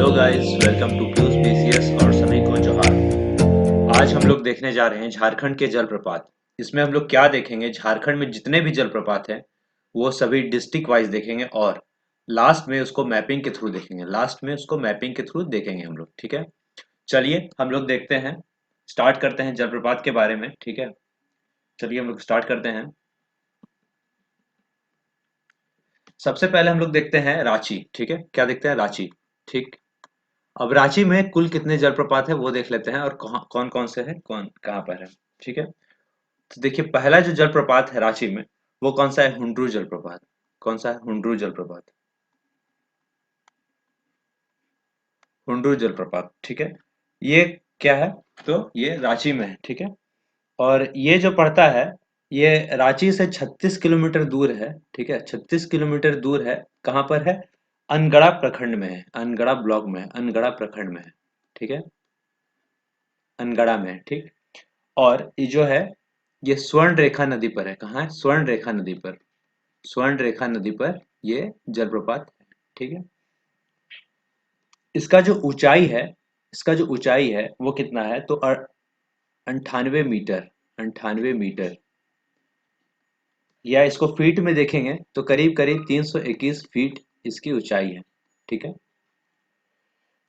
Hello guys, welcome to Piyush BCS और सभी को जोहार। आज हम लोग देखने जा रहे हैं झारखंड के जलप्रपात। इसमें हम लोग क्या देखेंगे, झारखंड में जितने भी जलप्रपात हैं वो सभी डिस्ट्रिक्ट वाइज देखेंगे और लास्ट में उसको मैपिंग के थ्रू देखेंगे। हम लोग, ठीक है। चलिए हम लोग देखते हैं, स्टार्ट करते हैं जलप्रपात के बारे में, ठीक है। चलिए हम लोग स्टार्ट करते हैं। सबसे पहले हम लोग देखते हैं रांची, ठीक है। क्या देखते हैं? रांची, ठीक। अब रांची में कुल कितने जलप्रपात है वो देख लेते हैं और कौन कौन से है, कौन कहाँ पर है, ठीक है। तो देखिए, पहला जो जलप्रपात है रांची में वो कौन सा है? हुंड्रू जलप्रपात। कौन सा है? हुंड्रू जलप्रपात। हुंड्रू जलप्रपात, ठीक है। ये क्या है? तो ये रांची में है, ठीक है। और ये जो पड़ता है, ये रांची से 36 किलोमीटर दूर है, ठीक है। 36 किलोमीटर दूर है। कहाँ पर है? अनगढ़ा प्रखंड में है, अनगढ़ा ब्लॉक में है, अनगढ़ा प्रखंड में है, ठीक है। अनगढ़ा में है, ठीक। और ये जो है, ये स्वर्ण रेखा नदी पर है। कहाँ है? स्वर्ण रेखा नदी पर। स्वर्ण रेखा नदी पर ये जलप्रपात है, ठीक है। इसका जो ऊंचाई है, इसका जो ऊंचाई है वो कितना है? तो 98 मीटर। 98 मीटर, या इसको फीट में देखेंगे तो करीब करीब 321 फीट इसकी ऊंचाई है, ठीक है।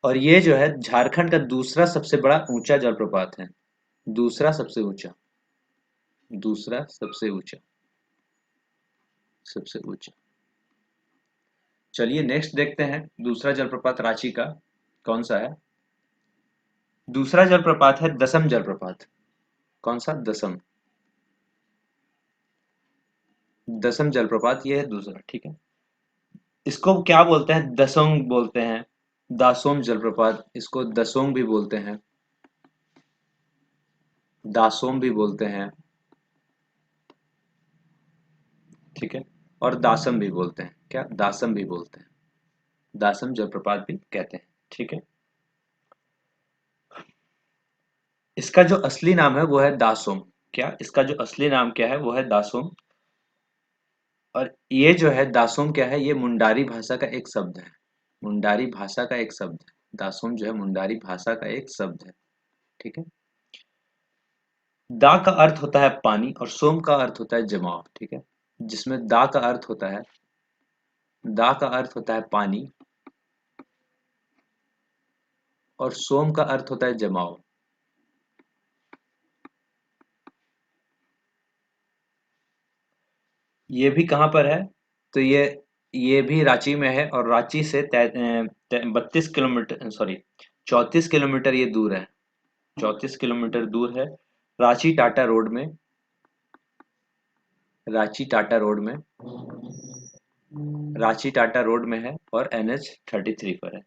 और ये जो है झारखंड का दूसरा सबसे बड़ा ऊंचा जलप्रपात है। दूसरा सबसे ऊंचा, दूसरा सबसे ऊंचा, सबसे ऊंचा। चलिए नेक्स्ट देखते हैं दूसरा जलप्रपात रांची का कौन सा है। दूसरा जलप्रपात है दसम जलप्रपात। कौन सा? दसम। दसम जलप्रपात ये है दूसरा, ठीक है। इसको क्या बोलते हैं? दसोंग बोलते हैं। दासोम जलप्रपात, इसको दसोंग भी बोलते हैं, दासोम भी बोलते हैं, ठीक है। और दासम भी बोलते हैं। क्या? दासम भी बोलते हैं, दासम जलप्रपात भी कहते हैं, ठीक है। इसका जो असली नाम है वो है दासोम। क्या? इसका जो असली नाम क्या है वो है दासोम। और ये जो है दासोम क्या है? ये मुंडारी भाषा का एक शब्द है। मुंडारी भाषा का एक शब्द है। दासोम जो है मुंडारी भाषा का एक शब्द है, ठीक है। दा का अर्थ होता है पानी और सोम का अर्थ होता है जमाव, ठीक है। जिसमें दा का अर्थ होता है, दा का अर्थ होता है पानी और सोम का अर्थ होता है जमाव। ये भी कहाँ पर है? तो ये भी रांची में है और रांची से 32 किलोमीटर, सॉरी 34 किलोमीटर ये दूर है। 34 किलोमीटर दूर है। रांची टाटा रोड में, रांची टाटा रोड में, रांची टाटा रोड में है और NH 33 पर है।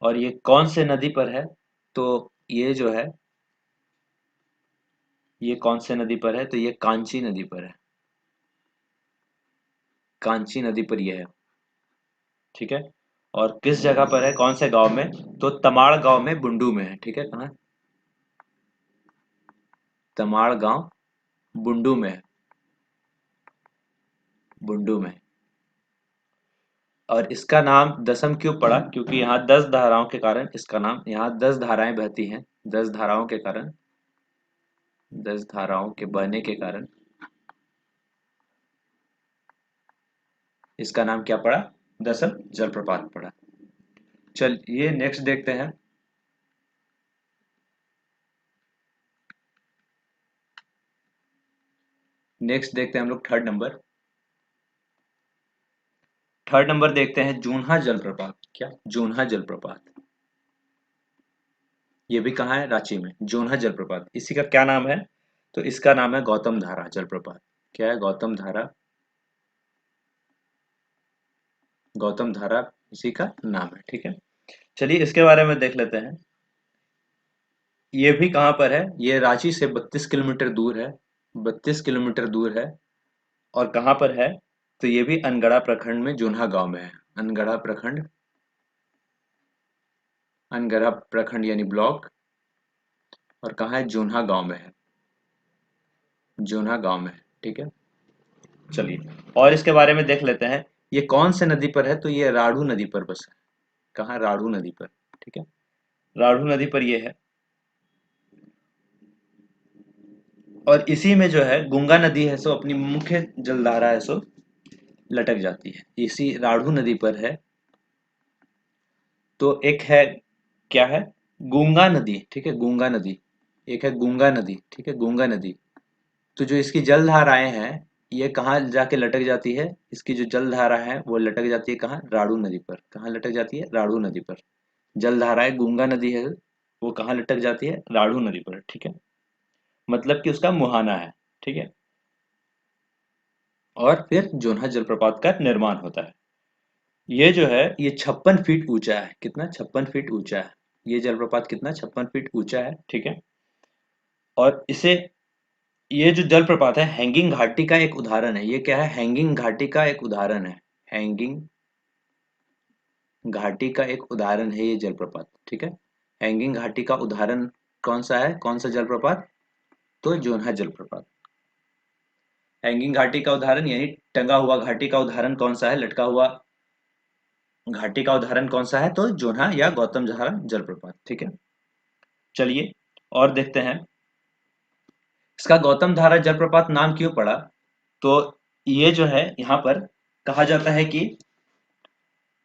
और ये कौन से नदी पर है? तो ये जो है, ये कौन से नदी पर है? तो ये कांची नदी पर है। कांची नदी पर ये है, ठीक है। और किस जगह पर है? कौन से गांव में? तो तमाड़ गांव में, बुंडू में है, ठीक है। कहाँ? तमाड़ गांव बुंडू में है, बुंडू में। और इसका नाम दसम क्यों पड़ा? क्योंकि यहाँ 10 धाराओं के कारण इसका नाम, यहाँ 10 धाराएं बहती हैं। 10 धाराओं के कारण, 10 धाराओं के बहने के कारण इसका नाम क्या पड़ा? दसम जलप्रपात पड़ा। चलिए नेक्स्ट देखते हैं। नेक्स्ट देखते हैं हम लोग थर्ड नंबर। थर्ड नंबर देखते हैं जून्हा जलप्रपात। क्या? जून्हा जलप्रपात। ये भी कहाँ है? रांची में, जून्हा जलप्रपात। इसी का क्या नाम है? तो इसका नाम है गौतम धारा जलप्रपात। क्या है? गौतम धारा, गौतम धारा इसी का नाम है, ठीक है। चलिए इसके बारे में देख लेते हैं। ये भी कहाँ पर है? ये रांची से 32 किलोमीटर दूर है। 32 किलोमीटर दूर है। और कहाँ पर है? तो ये भी अनगढ़ा प्रखंड में, जोन्हा गांव में है। अनगढ़ा प्रखंड, अनगढ़ा प्रखंड यानी ब्लॉक। और कहाँ है? जोन्हा गांव में है, जोन्हा गांव में है, ठीक है। चलिए और इसके बारे में देख लेते हैं। ये कौन से नदी पर है? तो ये राढ़ू नदी पर बसा है। कहाँ? राढ़ू नदी पर। ठीक है, राढ़ू नदी पर ये है। और इसी में जो है गंगा नदी है सो अपनी मुख्य जलधारा है सो लटक जाती है, इसी राढ़ू नदी पर है। तो एक है, क्या है? गंगा नदी। ठीक है, गंगा नदी। एक है गंगा नदी। ठीक है, गंगा नदी। तो जो इसकी जलधाराएं हैं, ये कहाँ जाके लटक जाती है? इसकी जो जलधारा है वो लटक जाती है कहाँ? राढ़ू नदी पर। कहाँ लटक जाती है? राढ़ू नदी पर। जलधाराएं गंगा नदी है, वो कहाँ लटक जाती है? राढ़ू नदी पर। ठीक है, मतलब कि उसका मुहाना है। ठीक है, और फिर जोन्हा जलप्रपात का निर्माण होता है। ये जो है ये 56 फीट ऊंचा है। कितना? 56 फीट ऊंचा है। ये जलप्रपात कितना? 56 फीट ऊंचा है। ठीक है, और इसे, ये जो जलप्रपात है हैंगिंग घाटी का एक उदाहरण है। ये क्या है? हैंगिंग घाटी का एक उदाहरण है। हैंगिंग घाटी का एक उदाहरण है ये जलप्रपात। ठीक है, हैंगिंग घाटी का उदाहरण कौन सा है? कौन सा जलप्रपात? तो जोन्हा जलप्रपात। हैंगिंग घाटी का उदाहरण यानी टंगा हुआ घाटी का उदाहरण कौन सा है? लटका हुआ घाटी का उदाहरण कौन सा है? तो जोन्हा या गौतम धारा जलप्रपात। ठीक है, चलिए और देखते हैं इसका गौतम धारा जलप्रपात नाम क्यों पड़ा। तो ये जो है यहाँ पर कहा जाता है कि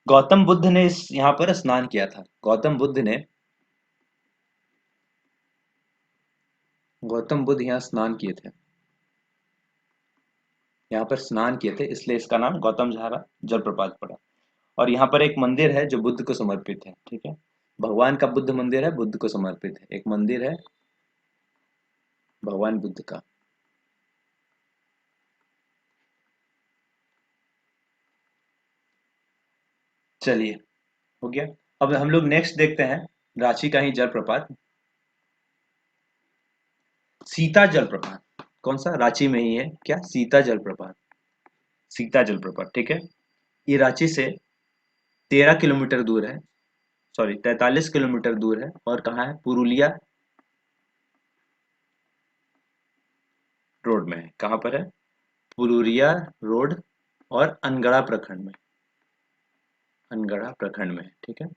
गौतम बुद्ध ने इस यहाँ पर स्नान किया था। गौतम बुद्ध यहाँ स्नान किए थे, यहाँ पर स्नान किए थे, इसलिए इसका नाम गौतम धारा जलप्रपात पड़ा। और यहाँ पर एक मंदिर है जो बुद्ध को समर्पित है। ठीक है, भगवान का बुद्ध मंदिर है, बुद्ध को समर्पित है। एक मंदिर है भगवान बुद्ध का। चलिए, हो गया। अब हम लोग नेक्स्ट देखते हैं रांची का ही जलप्रपात, सीता जलप्रपात। कौन सा? रांची में ही है। क्या? सीता जलप्रपात। सीता जलप्रपात। ठीक है, ये रांची से 13 किलोमीटर दूर है, सॉरी 43 किलोमीटर दूर है। और कहाँ है? पुरुलिया रोड में है। कहाँ पर है? पुरुलिया रोड और अनगढ़ा प्रखंड में। अनगढ़ा प्रखंड में है। ठीक है,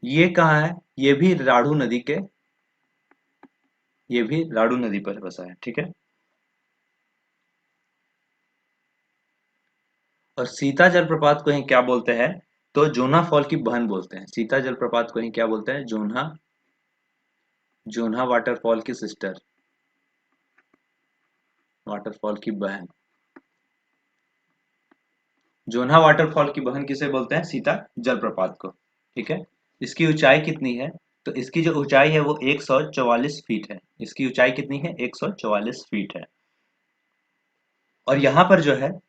ये कहाँ है? ये भी राढ़ू नदी के, ये भी राढ़ू नदी पर बसा है। ठीक है, और सीता जलप्रपात को ही क्या बोलते हैं? तो जोना फॉल की बहन बोलते हैं। सीता जलप्रपात को ही क्या बोलते हैं? जोन्हा, जोन्हा वाटरफॉल की सिस्टर, वाटरफॉल की बहन। जोन्हा वाटरफॉल की बहन किसे बोलते हैं? सीता जलप्रपात को। ठीक है, इसकी ऊंचाई कितनी है? तो इसकी जो ऊंचाई है वो 144 फीट है। इसकी ऊंचाई कितनी है? 144 फीट है। और यहाँ पर जो है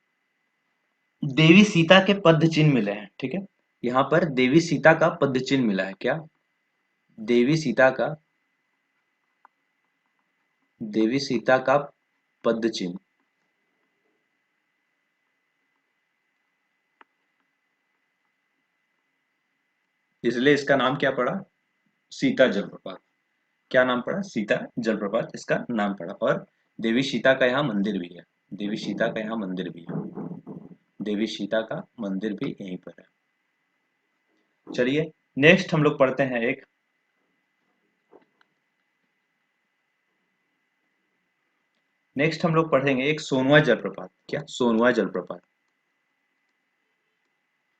देवी सीता के पद चिन्ह मिले हैं। ठीक है, यहाँ पर देवी सीता का पद चिन्ह मिला है। क्या? देवी सीता का, देवी सीता का पद चिन्ह, इसलिए इसका नाम क्या पड़ा? सीता जलप्रपात। क्या नाम पड़ा? सीता जलप्रपात इसका नाम पड़ा। और देवी सीता का यहाँ मंदिर भी है। देवी सीता का यहाँ मंदिर भी है। देवी सीता का मंदिर भी यहीं पर है। चलिए नेक्स्ट हम लोग पढ़ते हैं एक, नेक्स्ट हम लोग पढ़ेंगे एक सोनवा जलप्रपात। क्या? सोनवा जलप्रपात।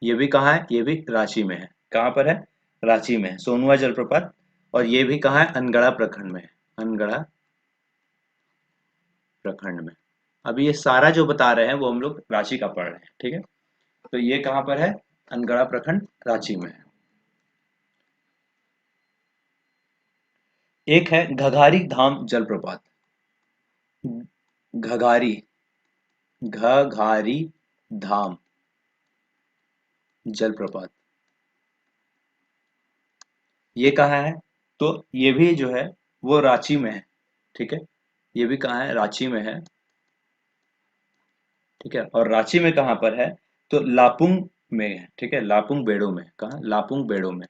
ये भी कहाँ है? ये भी रांची में है। कहाँ पर है? रांची में है सोनवा जलप्रपात। और ये भी कहाँ है? अनगढ़ा प्रखंड में है। अनगढ़ा प्रखंड में। अभी ये सारा जो बता रहे हैं वो हम लोग रांची का पढ़ रहे हैं। ठीक है, तो ये कहाँ पर है? अनगढ़ा प्रखंड, रांची में है। एक है घघारी धाम जलप्रपात। घघारी, घघारी धाम जलप्रपात, ये कहाँ है? तो ये भी जो है वो रांची में है। ठीक है, ये भी कहाँ है? रांची में है। ठीक है, और रांची में कहाँ पर है? तो लापुंग में है। ठीक है, लापुंग बेड़ो में। कहाँ? लापुंग बेड़ो में।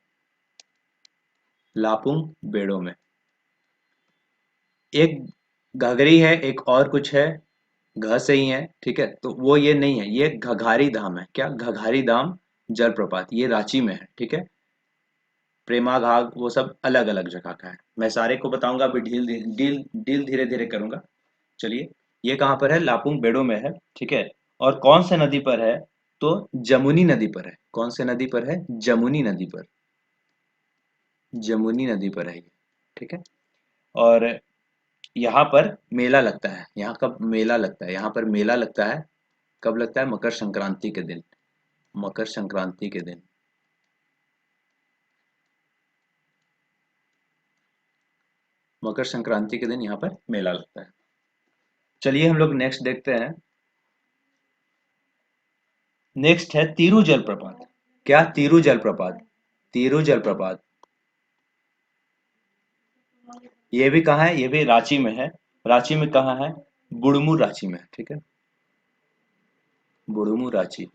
लापुंग बेड़ो में। एक घघरी है, एक और कुछ है, घ से ही है, ठीक है, तो वो ये नहीं है, ये घघारी धाम है। क्या? घघारी धाम जलप्रपात, ये रांची में है, ठीक है। प्रेमा घाट वो सब अलग अलग जगह का है। मैं सारे को बताऊंगा, अभी डील डील डील धीरे धीरे करूंगा। चलिए, ये कहाँ पर है? लापुंग बेडो में है, ठीक है। और कौन से नदी पर है? तो जमुनी नदी पर है। कौन से नदी पर है? जमुनी नदी पर। जमुनी नदी पर है ये, ठीक है। और यहाँ पर मेला लगता है। यहाँ कब मेला लगता है? यहाँ पर मेला लगता है, कब लगता है? मकर संक्रांति के दिन। मकर संक्रांति के दिन। मकर संक्रांति के दिन यहाँ पर मेला लगता है। चलिए हम लोग नेक्स्ट देखते हैं। नेक्स्ट है तीरू जलप्रपात। क्या? तीरू जलप्रपात। तीरू जलप्रपात, ये भी कहाँ है? ये भी रांची में है। रांची में कहाँ है? बुड़मू रांची में, ठीक है। बुड़मू रांची।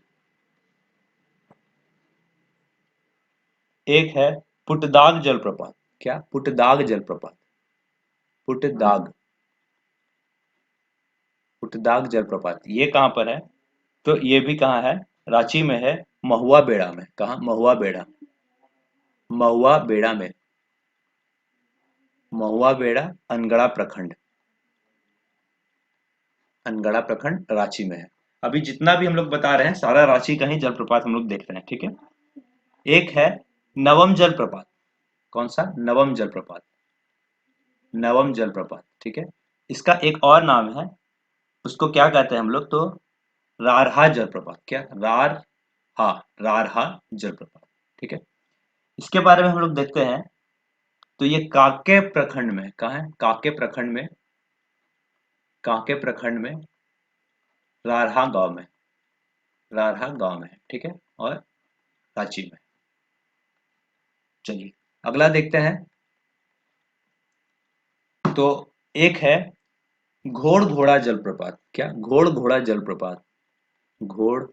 एक है पुटदाग जलप्रपात। क्या? पुटदाग जलप्रपात। पुटदाग। पुटदाग जलप्रपात, ये कहाँ पर है? तो ये भी कहाँ है? रांची में है, महुआ बेड़ा में। कहाँ? महुआ बेड़ा। महुआ बेड़ा में। महुआ बेड़ा, अनगढ़ा प्रखंड। अनगढ़ा प्रखंड रांची में है। अभी जितना भी हम लोग बता रहे हैं सारा रांची का ही जलप्रपात हम लोग देख रहे हैं, ठीक है। एक है नवम जलप्रपात। कौन सा? नवम जलप्रपात। नवम जलप्रपात, ठीक है। इसका एक और नाम है, उसको क्या कहते हैं हम लोग? तो रारहा जलप्रपात। क्या? रारहा। रारहा जलप्रपात, ठीक है। इसके बारे में हम लोग देखते हैं, तो ये कांके प्रखंड में। कहाँ है? कांके प्रखंड में। कांके प्रखंड में रारहा गांव में। रारहा गांव में है, ठीक है। और रांची में। चलिए अगला देखते हैं। तो एक है घोड़ घोड़ा जलप्रपात। क्या? घोड़ घोड़ा जलप्रपात। घोड़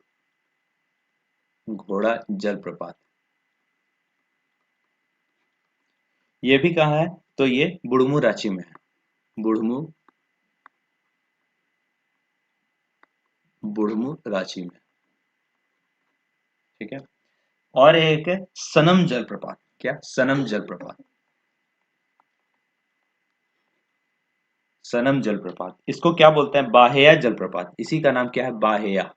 घोड़ा जलप्रपात, ये भी कहाँ है? तो ये बुड़मू रांची में है। बुड़मू। बुड़मू रांची में, ठीक है। और एक है सनम जलप्रपात। क्या? सनम जलप्रपात। सनम जलप्रपात, इसको क्या बोलते हैं? बाहेया जलप्रपात। इसी का नाम क्या है? बाहेया।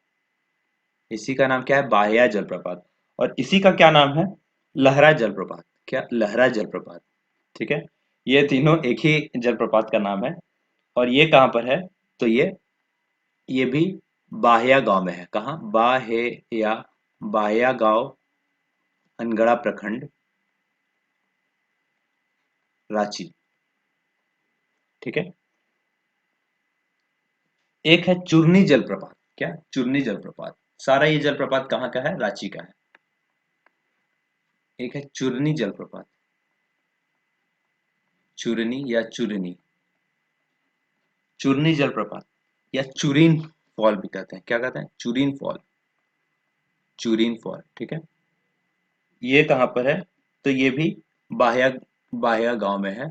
इसी का नाम क्या है? बाहेया जलप्रपात। और इसी का क्या नाम है? लहरा जलप्रपात। क्या? लहरा जलप्रपात, ठीक है। ये तीनों एक ही जलप्रपात का नाम है। और ये कहाँ पर है? तो ये भी बाहेया गांव में है। कहाँ? बाहेया। बाहेया गांव, अनगढ़ा प्रखंड, रांची, ठीक है। एक है चूर्नी जलप्रपात। क्या? चूर्नी जलप्रपात। सारा ये जलप्रपात कहाँ का है? रांची का है। एक है चूर्नी जलप्रपात। चूर्नी या चूर्नी। चूर्नी जलप्रपात या चूरिन फॉल भी कहते हैं। क्या कहते हैं? चूरिन फॉल। चूरिन फॉल, ठीक है। ये कहाँ पर है? तो ये भी बाह्या बाह्या गांव में है।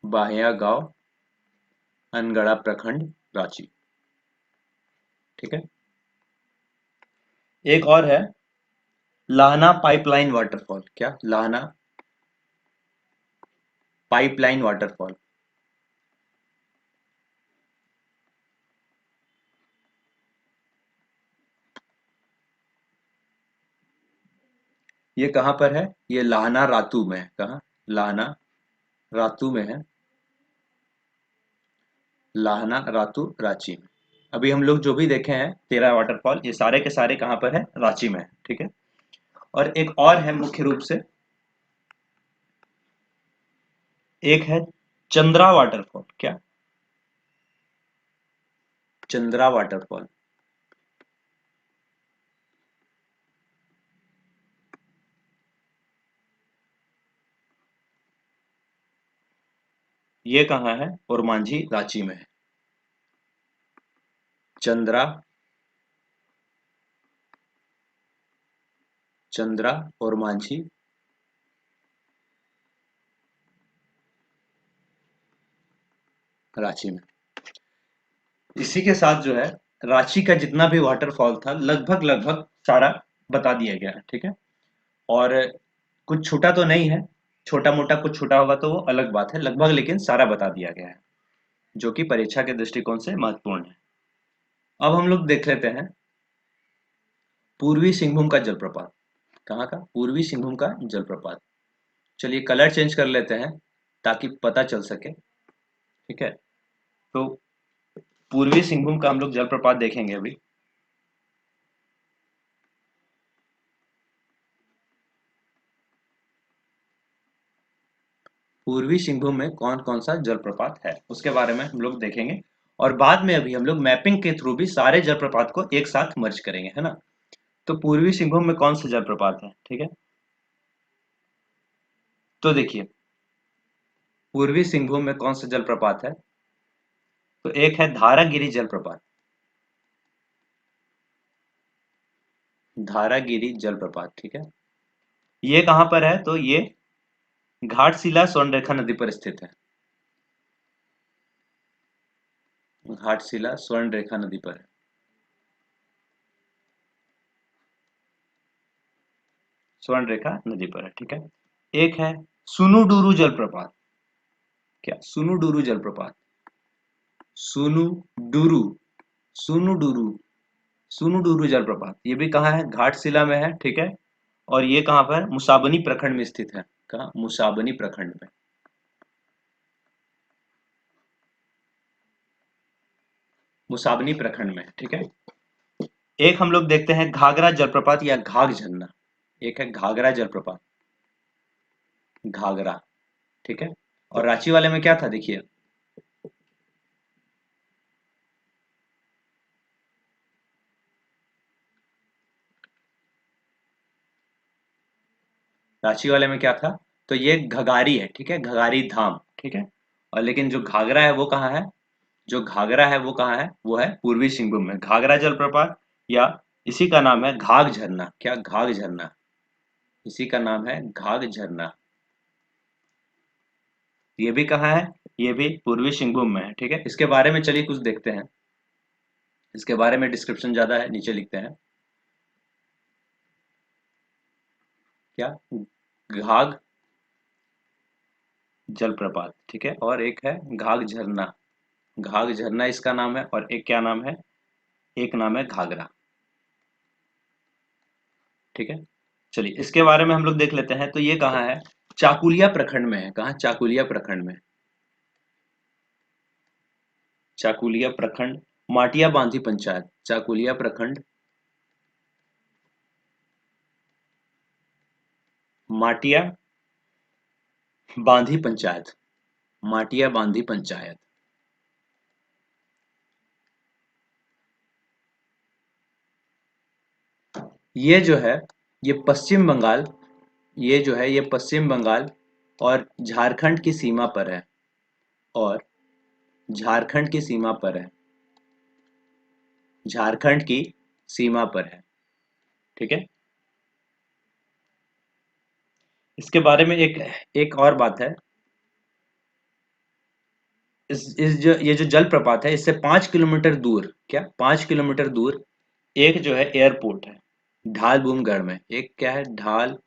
बाह्या गांव, अनगढ़ा प्रखंड, रांची, ठीक है। एक और है लाहना पाइपलाइन वाटरफॉल। क्या? लाहना पाइपलाइन वाटरफॉल, ये कहाँ पर है? ये लाहना रातू में है। कहाँ? लाहना रातू में है। लाहना रातू, रांची में। अभी हम लोग जो भी देखे हैं 13 वाटरफॉल, ये सारे के सारे कहाँ पर है? रांची में है, ठीक है। और एक और है मुख्य रूप से, एक है चंद्रा वाटरफॉल। क्या? चंद्रा वाटरफॉल, ये कहाँ है? और मांझी, रांची में है। चंद्रा, चंद्रा और मांझी, रांची में। इसी के साथ जो है रांची का जितना भी वाटरफॉल था लगभग लगभग सारा बता दिया गया है, ठीक है। और कुछ छूटा तो नहीं है, छोटा मोटा कुछ छूटा होगा तो वो अलग बात है, लगभग लेकिन सारा बता दिया गया है, जो कि परीक्षा के दृष्टिकोण से महत्वपूर्ण है। अब हम लोग देख लेते हैं पूर्वी सिंहभूम का जलप्रपात। कहाँ का? पूर्वी सिंहभूम का जलप्रपात। चलिए कलर चेंज कर लेते हैं ताकि पता चल सके, ठीक है। तो पूर्वी सिंहभूम का हम लोग जलप्रपात देखेंगे अभी। पूर्वी सिंहभूम में कौन कौन सा जलप्रपात है उसके बारे में हम लोग देखेंगे, और बाद में अभी हम लोग मैपिंग के थ्रू भी सारे जलप्रपात को एक साथ मर्ज करेंगे, है ना। तो पूर्वी सिंहभूम में कौन सा जलप्रपात है, ठीक है। तो देखिए पूर्वी सिंहभूम में कौन सा जलप्रपात है, तो एक है धारागिरी जलप्रपात। धारागिरी जलप्रपात, ठीक है। ये कहाँ पर है, तो ये घाटशिला स्वर्णरेखा नदी पर स्थित है। घाटशिला स्वर्णरेखा नदी पर है। स्वर्णरेखा नदी पर है, ठीक है। एक है सुनुडुरु जलप्रपात। क्या? सुनुडुरु जलप्रपात। सुनुडुरु, सुनुडुरु, सुनुडुरु जलप्रपात, ये भी कहाँ है? घाटशिला में है, ठीक है। और ये कहाँ पर? मुसाबनी प्रखंड में स्थित है। कहाँ? मुसाबनी प्रखंड में। मुसाबनी प्रखंड में, ठीक है। एक हम लोग देखते हैं घाघरा जलप्रपात या घाघ झरना। एक है घाघरा जलप्रपात, घाघरा, ठीक है। और रांची वाले में क्या था देखिए, रांची वाले में क्या था, तो ये घगारी है, ठीक है, घगारी धाम, ठीक है। और लेकिन जो घाघरा है वो कहाँ है? जो घाघरा है वो कहाँ है? वो है पूर्वी सिंहभूम में, घाघरा जलप्रपात, या इसी का नाम है घाघ झरना। क्या? घाघ झरना, इसी का नाम है घाघ झरना। ये भी कहाँ है? ये भी पूर्वी सिंहभूम में है, ठीक है। इसके बारे में चलिए कुछ देखते हैं, इसके बारे में डिस्क्रिप्शन ज्यादा है, नीचे लिखते हैं। क्या? घाघ जलप्रपात, ठीक है। और एक है घाघ झरना, घाघ झरना इसका नाम है, और एक क्या नाम है? एक नाम है घाघरा, ठीक है। चलिए इसके बारे में हम लोग देख लेते हैं, तो ये कहाँ है? चाकुलिया प्रखंड में है। कहाँ? चाकुलिया प्रखंड में। चाकुलिया प्रखंड, माटिया बांधी पंचायत, चाकुलिया प्रखंड, माटिया बांधी पंचायत, माटिया बांधी पंचायत। ये जो है ये पश्चिम बंगाल, ये जो है ये पश्चिम बंगाल और झारखंड की सीमा पर है, और झारखंड की सीमा पर है, झारखंड की सीमा पर है, ठीक है। इसके बारे में एक एक और बात है, इस जो ये जो जलप्रपात है इससे 5 किलोमीटर दूर, क्या 5 किलोमीटर दूर एक जो है एयरपोर्ट है, ढाल भूमगढ़ में। एक क्या है? ढाल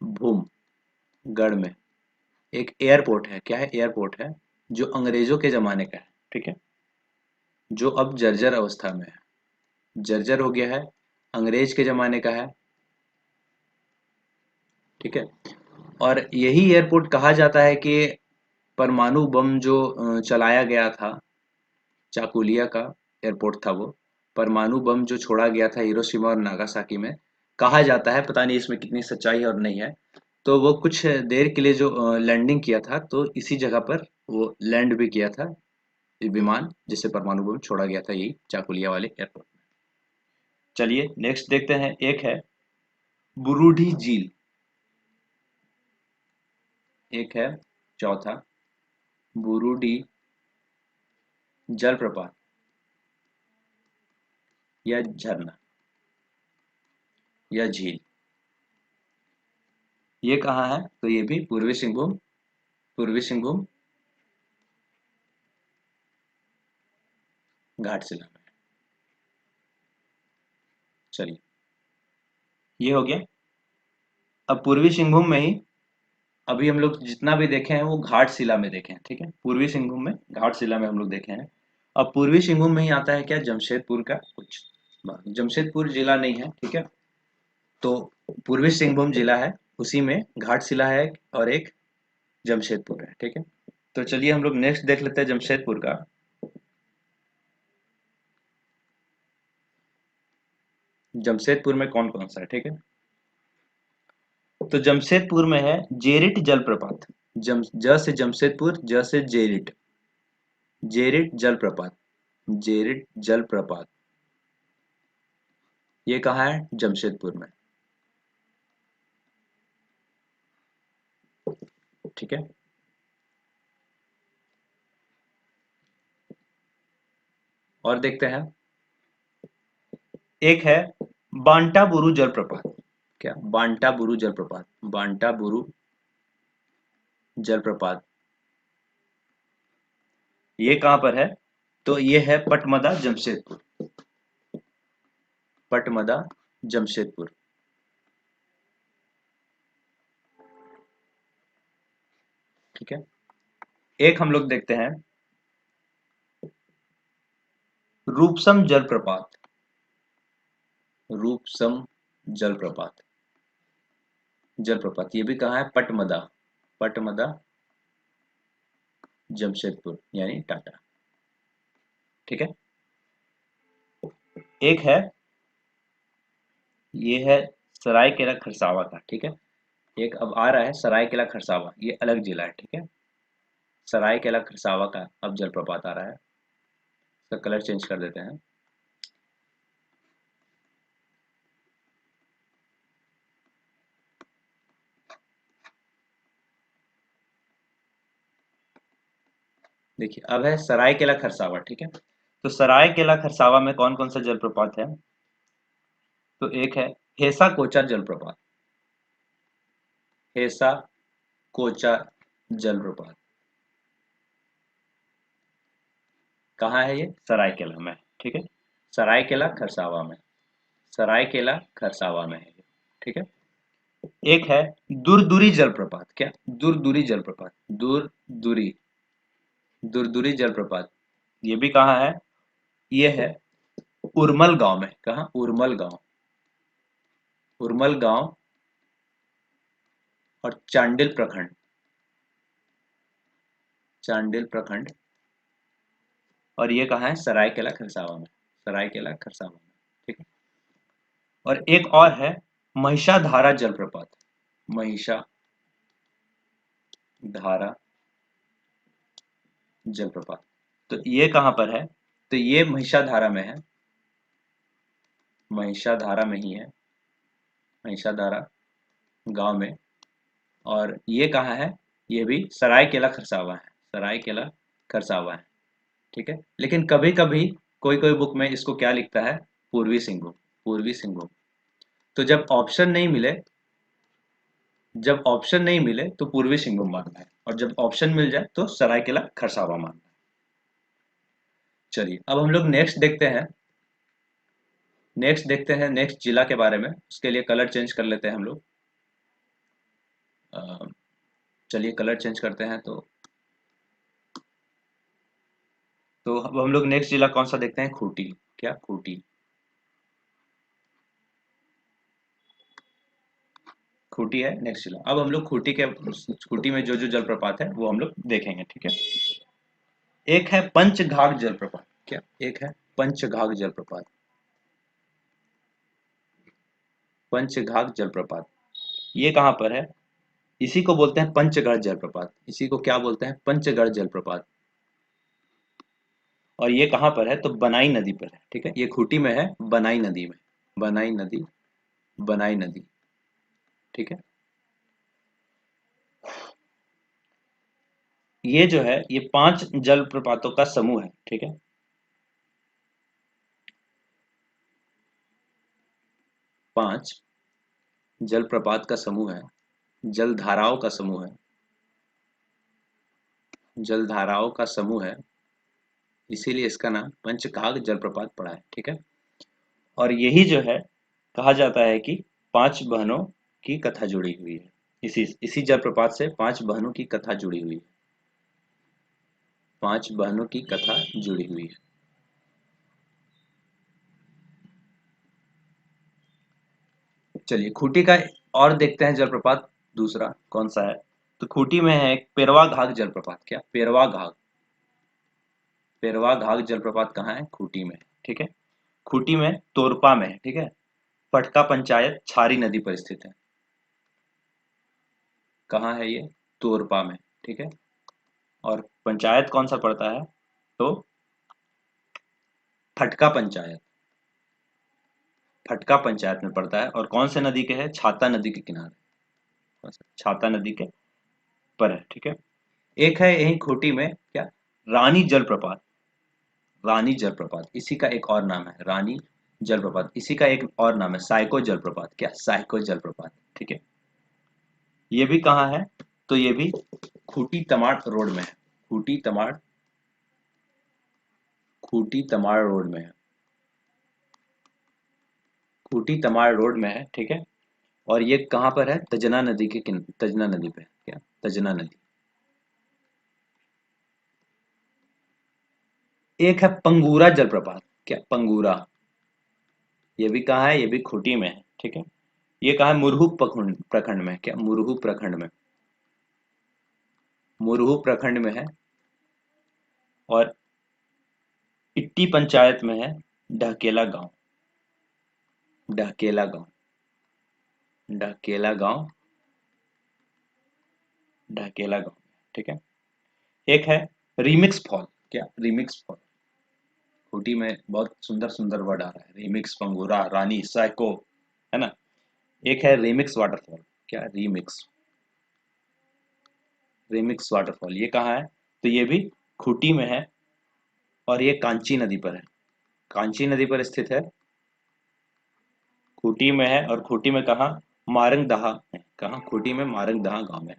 भूमगढ़ में एक एयरपोर्ट है। क्या है? एयरपोर्ट है, जो अंग्रेजों के जमाने का है, ठीक है। जो अब जर्जर अवस्था में है, जर्जर हो गया है, अंग्रेज के जमाने का है, ठीक है। और यही एयरपोर्ट कहा जाता है कि परमाणु बम जो चलाया गया था, चाकुलिया का एयरपोर्ट था वो, परमाणु बम जो छोड़ा गया था हिरोशिमा और नागासाकी में, कहा जाता है, पता नहीं इसमें कितनी सच्चाई है और नहीं है, तो वो कुछ देर के लिए जो लैंडिंग किया था तो इसी जगह पर वो लैंड भी किया था, ये विमान जिससे परमाणु बम छोड़ा गया था, यही चाकुलिया वाले एयरपोर्ट में। चलिए नेक्स्ट देखते हैं, एक है बुरूडी झील। एक है चौथा बुरूडी जलप्रपात या झरना या झील। ये कहाँ है? तो ये भी पूर्वी सिंहभूम, पूर्वी सिंहभूम घाटशिला में। चलिए, ये हो गया। अब पूर्वी सिंहभूम में ही अभी हम लोग जितना भी देखे हैं वो घाटशिला में देखे हैं, ठीक है। पूर्वी सिंहभूम में घाटशिला में हम लोग देखे हैं। अब पूर्वी सिंहभूम में ही आता है क्या, जमशेदपुर का कुछ भाग। जमशेदपुर जिला नहीं है, ठीक है। तो पूर्वी सिंहभूम जिला है, उसी में घाटशिला है और एक जमशेदपुर है, ठीक है। तो चलिए हम लोग नेक्स्ट देख लेते हैं जमशेदपुर का। जमशेदपुर में कौन कौन सा है, ठीक है। तो जमशेदपुर में है जेरिट जलप्रपात। ज से जमशेदपुर, ज से जेरिट, जेरिट जलप्रपात, जेरिट जलप्रपात। ये कहाँ है, जमशेदपुर में, ठीक है। और देखते हैं, एक है बांटा बुरु जलप्रपात। क्या, बांटा बुरु जलप्रपात, बांटा बुरु जलप्रपात। ये कहाँ पर है, तो ये है पटमदा जमशेदपुर, पटमदा जमशेदपुर, ठीक है। एक हम लोग देखते हैं रूपसम जलप्रपात, रूपसम जलप्रपात, जलप्रपात। ये भी कहाँ है, पटमदा, पटमदा जमशेदपुर यानी टाटा, ठीक है। एक है, ये है सरायकेला खरसावा का, ठीक है। एक अब आ रहा है सरायकेला खरसावा, ये अलग जिला है, ठीक है। सरायकेला खरसावा का अब जलप्रपात आ रहा है। इसका कलर चेंज कर देते हैं। देखिए अब है सरायकेला खरसावा, ठीक है। तो सरायकेला खरसावा में कौन कौन सा जलप्रपात है, तो एक है हेसा कोचा जलप्रपात, हेसा कोचा जलप्रपात। कहाँ है ये, सरायकेला में, ठीक है। सरायकेला खरसावा में, सरायकेला खरसावा में है ये, ठीक है। एक है दुरदुरी जलप्रपात। क्या, दुरदुरी जलप्रपात, दुरदुरी, दुरदुरी जलप्रपात। ये भी कहाँ है, ये है उर्मल गांव में। कहाँ, उर्मल गांव, उर्मल गांव और चांडिल प्रखंड, चांडिल प्रखंड। और ये कहाँ है, सरायकेला खरसावा में, सरायकेला खरसावा में, ठीक है। और एक और है महिषाधारा जलप्रपात, महिषाधारा जलप्रपात। तो ये कहाँ पर है, तो ये महिषाधारा में है, महिषाधारा में ही है, महिषाधारा गांव में। और ये कहाँ है, ये भी सरायकेला खरसावा है, सरायकेला खरसावा है, ठीक है। लेकिन कभी कभी कोई कोई बुक में इसको क्या लिखता है, पूर्वी सिंहभूम, पूर्वी सिंहभूम। तो जब ऑप्शन नहीं मिले तो पूर्वी सिंहभूम मानना है, और जब ऑप्शन मिल जाए तो सरायकेला खरसावा मानना है। चलिए अब हम लोग नेक्स्ट देखते हैं नेक्स्ट जिला के बारे में। उसके लिए कलर चेंज कर लेते हैं हम लोग। अ, चलिए कलर चेंज करते हैं। तो अब हम लोग नेक्स्ट जिला कौन सा देखते हैं, खूंटी। क्या, खूंटी, खूंटी है नेक्स्ट जिला। अब हम लोग खूंटी में जो जो जलप्रपात है वो हम लोग देखेंगे, ठीक है। एक है पंचघाघ जलप्रपात। क्या, एक है पंचघाघ जलप्रपात, पंचघाघ जलप्रपात। ये कहाँ पर है, इसी को बोलते हैं पंचगढ़ जलप्रपात, इसी को क्या बोलते हैं, पंचगढ़ जलप्रपात। और ये कहाँ पर है, तो बनाई नदी पर है, ठीक है। ये खूंटी में है, बनाई नदी में, बनाई नदी, बनाई नदी, ठीक है। ये जो है ये 5 जलप्रपातों का समूह है, ठीक है। 5 जलप्रपात का समूह है, जलधाराओं का समूह है, जलधाराओं का समूह है। इसीलिए इसका नाम पंचघाघ जलप्रपात पड़ा है, ठीक है। और यही जो है कहा जाता है कि पांच बहनों की कथा जुड़ी हुई है। इसी इसी जलप्रपात से पांच बहनों की कथा जुड़ी हुई है। पांच बहनों की कथा जुड़ी हुई है। चलिए खूंटी का और देखते हैं जलप्रपात, दूसरा कौन सा है। तो खूंटी में है एक पेरवा घाघ जलप्रपात। क्या? पेरवा घाघ। पेरवा घाघ जलप्रपात कहाँ है? खूंटी में, ठीक है। खूंटी में तोरपा में है, ठीक है। पटका पंचायत छारी नदी पर स्थित है। कहाँ है ये? तोरपा में, ठीक है। और पंचायत कौन सा पड़ता है? तो फटका पंचायत, फटका पंचायत में पड़ता है। और कौन से नदी के है? छाता नदी के किनारे, छाता नदी के पर है, ठीक है। एक है यही खूंटी में क्या, रानी जलप्रपात। रानी जलप्रपात इसी का एक और नाम है, रानी जलप्रपात इसी का एक और नाम है, साइको जलप्रपात। क्या? साइको जलप्रपात, ठीक है। ये भी कहाँ है? तो ये भी खूंटी तमाड़ रोड में है। खूंटी तमाड़, खूंटी तमाड़ रोड में है। खूंटी तमाड़ रोड में है, ठीक है। और ये कहाँ पर है? तजना नदी के तजना नदी पे। क्या? तजना नदी। एक है पंगूरा जलप्रपात। क्या? पंगूरा। ये भी कहाँ है? ये भी खूंटी में है, ठीक है। ये कहाँ है? मुरहू प्रखंड प्रखंड में। क्या? मुरहू प्रखंड में। मुरहू प्रखंड में है। और इट्टी पंचायत में है। ढकेला गांव। ढकेला गांव। ढकेला गांव। ढकेला गांव, ठीक है। एक है रिमिक्स फॉल। क्या? रिमिक्स फॉल। खूंटी में बहुत सुंदर सुंदर वर्ड आ रहा है, रिमिक्स, पंगूरा, रानी, साइको, है ना। एक है रिमिक्स वाटरफॉल। क्या? रिमिक्स, रिमिक्स वाटरफॉल ये कहाँ है? तो ये भी खूंटी में है। और ये कांची नदी पर है। कांची नदी पर स्थित है। खूंटी में है। और खूंटी में कहाँ? मारंग दहा में। कहाँ? खूंटी में मारंग दहा गांव में।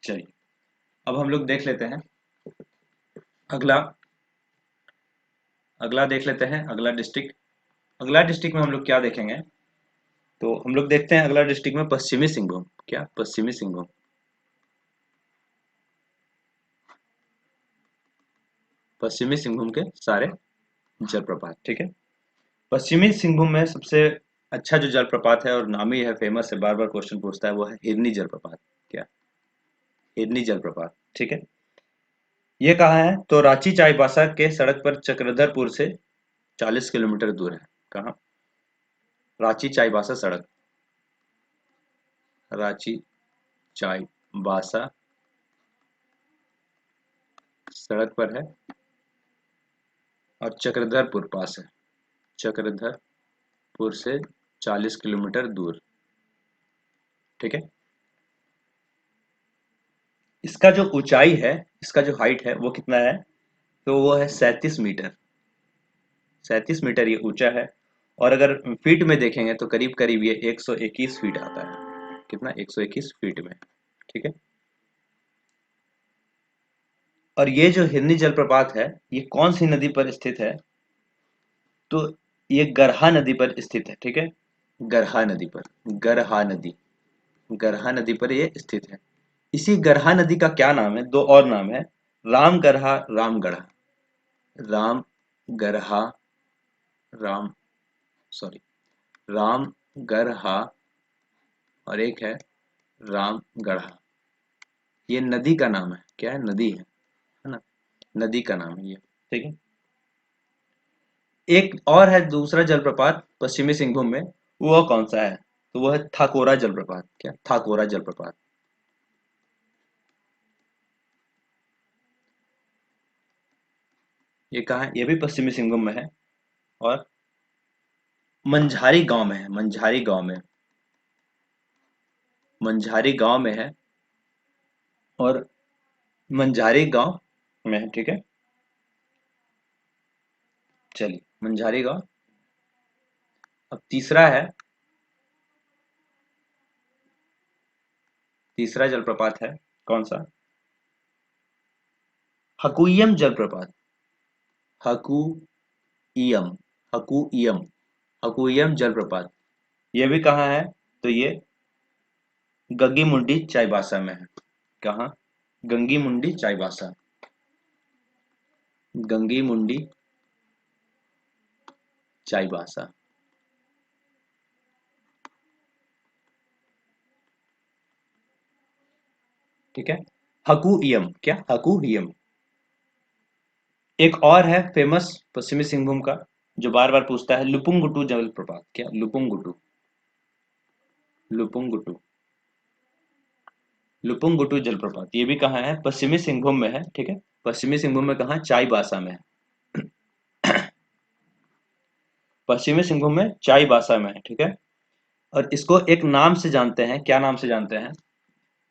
चलिए अब हम लोग देख लेते हैं अगला। अगला देख लेते हैं अगला डिस्ट्रिक्ट। अगला डिस्ट्रिक्ट में हम लोग क्या देखेंगे? तो हम लोग देखते हैं अगला डिस्ट्रिक्ट में पश्चिमी सिंहभूम। क्या? पश्चिमी सिंहभूम। पश्चिमी सिंहभूम के सारे जलप्रपात, ठीक है। पश्चिमी सिंहभूम में सबसे अच्छा जो जलप्रपात है और नामी है, फेमस है, बार बार क्वेश्चन पूछता है, वो है हिरनी जलप्रपात। क्या? हिरनी जलप्रपात, ठीक है। ये कहाँ है? तो रांची चाईबासा के सड़क पर चक्रधरपुर से 40 किलोमीटर दूर है। कहाँ? रांची चाईबासा सड़क, रांची चाईबासा सड़क पर है। और चक्रधरपुर पास है। चक्रधरपुर से 40 किलोमीटर दूर, ठीक है। इसका जो ऊंचाई है, इसका जो हाइट है वो कितना है? तो वो है 37 मीटर। 37 मीटर ये ऊंचा है। और अगर फीट में देखेंगे तो करीब करीब ये 121 फीट आता है। कितना? 121 फीट में, ठीक है। और ये जो हिरनी जलप्रपात है, ये कौन सी नदी पर स्थित है? तो ये गरहा नदी पर स्थित है, ठीक है। गरहा नदी पर, गरहा नदी, गरहा नदी पर ये स्थित है। इसी गरहा नदी का क्या नाम है? दो और नाम है, राम गरहा, रामगढ़ा। राम गरहा, राम, सॉरी, राम गरहा। और एक है रामगढ़ा। ये नदी का नाम है। क्या है? नदी है ना। नदी का नाम है ये, ठीक है। एक और है दूसरा जलप्रपात पश्चिमी सिंहभूम में, वो कौन सा है? तो वो है थाकोरा जलप्रपात। क्या? थाकोरा जलप्रपात। ये कहाँ है? ये भी पश्चिमी सिंहभूम में है। और मंझारी गांव में है। मंझारी गांव में, मंझारी गांव में है। और मंझारी गांव में है, ठीक है। चलिए मंझारी गांव। अब तीसरा है, तीसरा जलप्रपात है कौन सा? हकुयम जलप्रपात, हकुयम, हकुयम, हकुयम जलप्रपात, ये भी कहाँ है? तो ये गग्गी मुंडी चाईबासा में है। कहाँ? गंगी मुंडी चाईबासा, गंगी मुंडी चाईबासा। ठीक है, हकुयम, क्या? हकुयम। एक और है फेमस पश्चिमी सिंहभूम का, जो बार बार पूछता है, लुपुंगुटू जलप्रपात। क्या? लुपुंगुटू, लुपुंगुटू, लुपुंगुटू जलप्रपात, ये भी कहाँ है? पश्चिमी सिंहभूम में है। ठीक है, पश्चिमी सिंहभूम में कहाँ? चाईबासा में है। पश्चिमी सिंहभूम में चाईबासा में है। ठीक है, और इसको एक नाम से जानते हैं, क्या नाम से जानते हैं?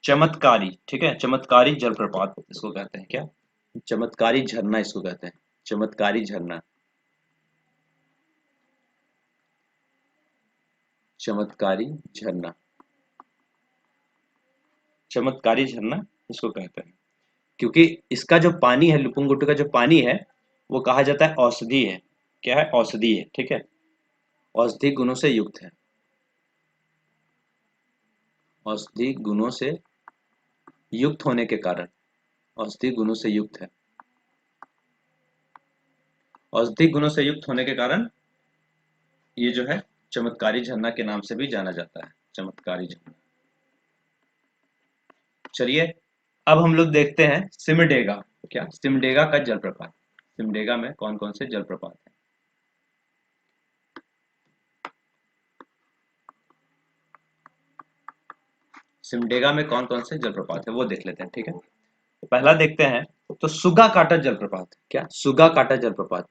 चमत्कारी। ठीक है, चमत्कारी जलप्रपात इसको कहते हैं। क्या? चमत्कारी झरना इसको कहते हैं, चमत्कारी झरना, चमत्कारी झरना, चमत्कारी झरना इसको कहते हैं, क्योंकि इसका जो पानी है, लुपुंगुटू का जो पानी है, वो कहा जाता है औषधि है। क्या है? औषधि है। ठीक है, औषधि गुणों से युक्त है, औषधि गुणों से युक्त होने के कारण, औषधि गुणों से युक्त है, औषधि गुणों से युक्त होने के कारण ये जो है चमत्कारी झरना के नाम से भी जाना जाता है, चमत्कारी झरना। चलिए, अब हम लोग देखते हैं सिमडेगा। क्या? सिमडेगा का जलप्रपात, सिमडेगा में कौन कौन से जलप्रपात हैं? सिमडेगा में कौन कौन से जलप्रपात है वो देख लेते हैं। ठीक है, तो पहला देखते हैं, तो सुगा काटा जलप्रपात। क्या? सुगा काटा जलप्रपात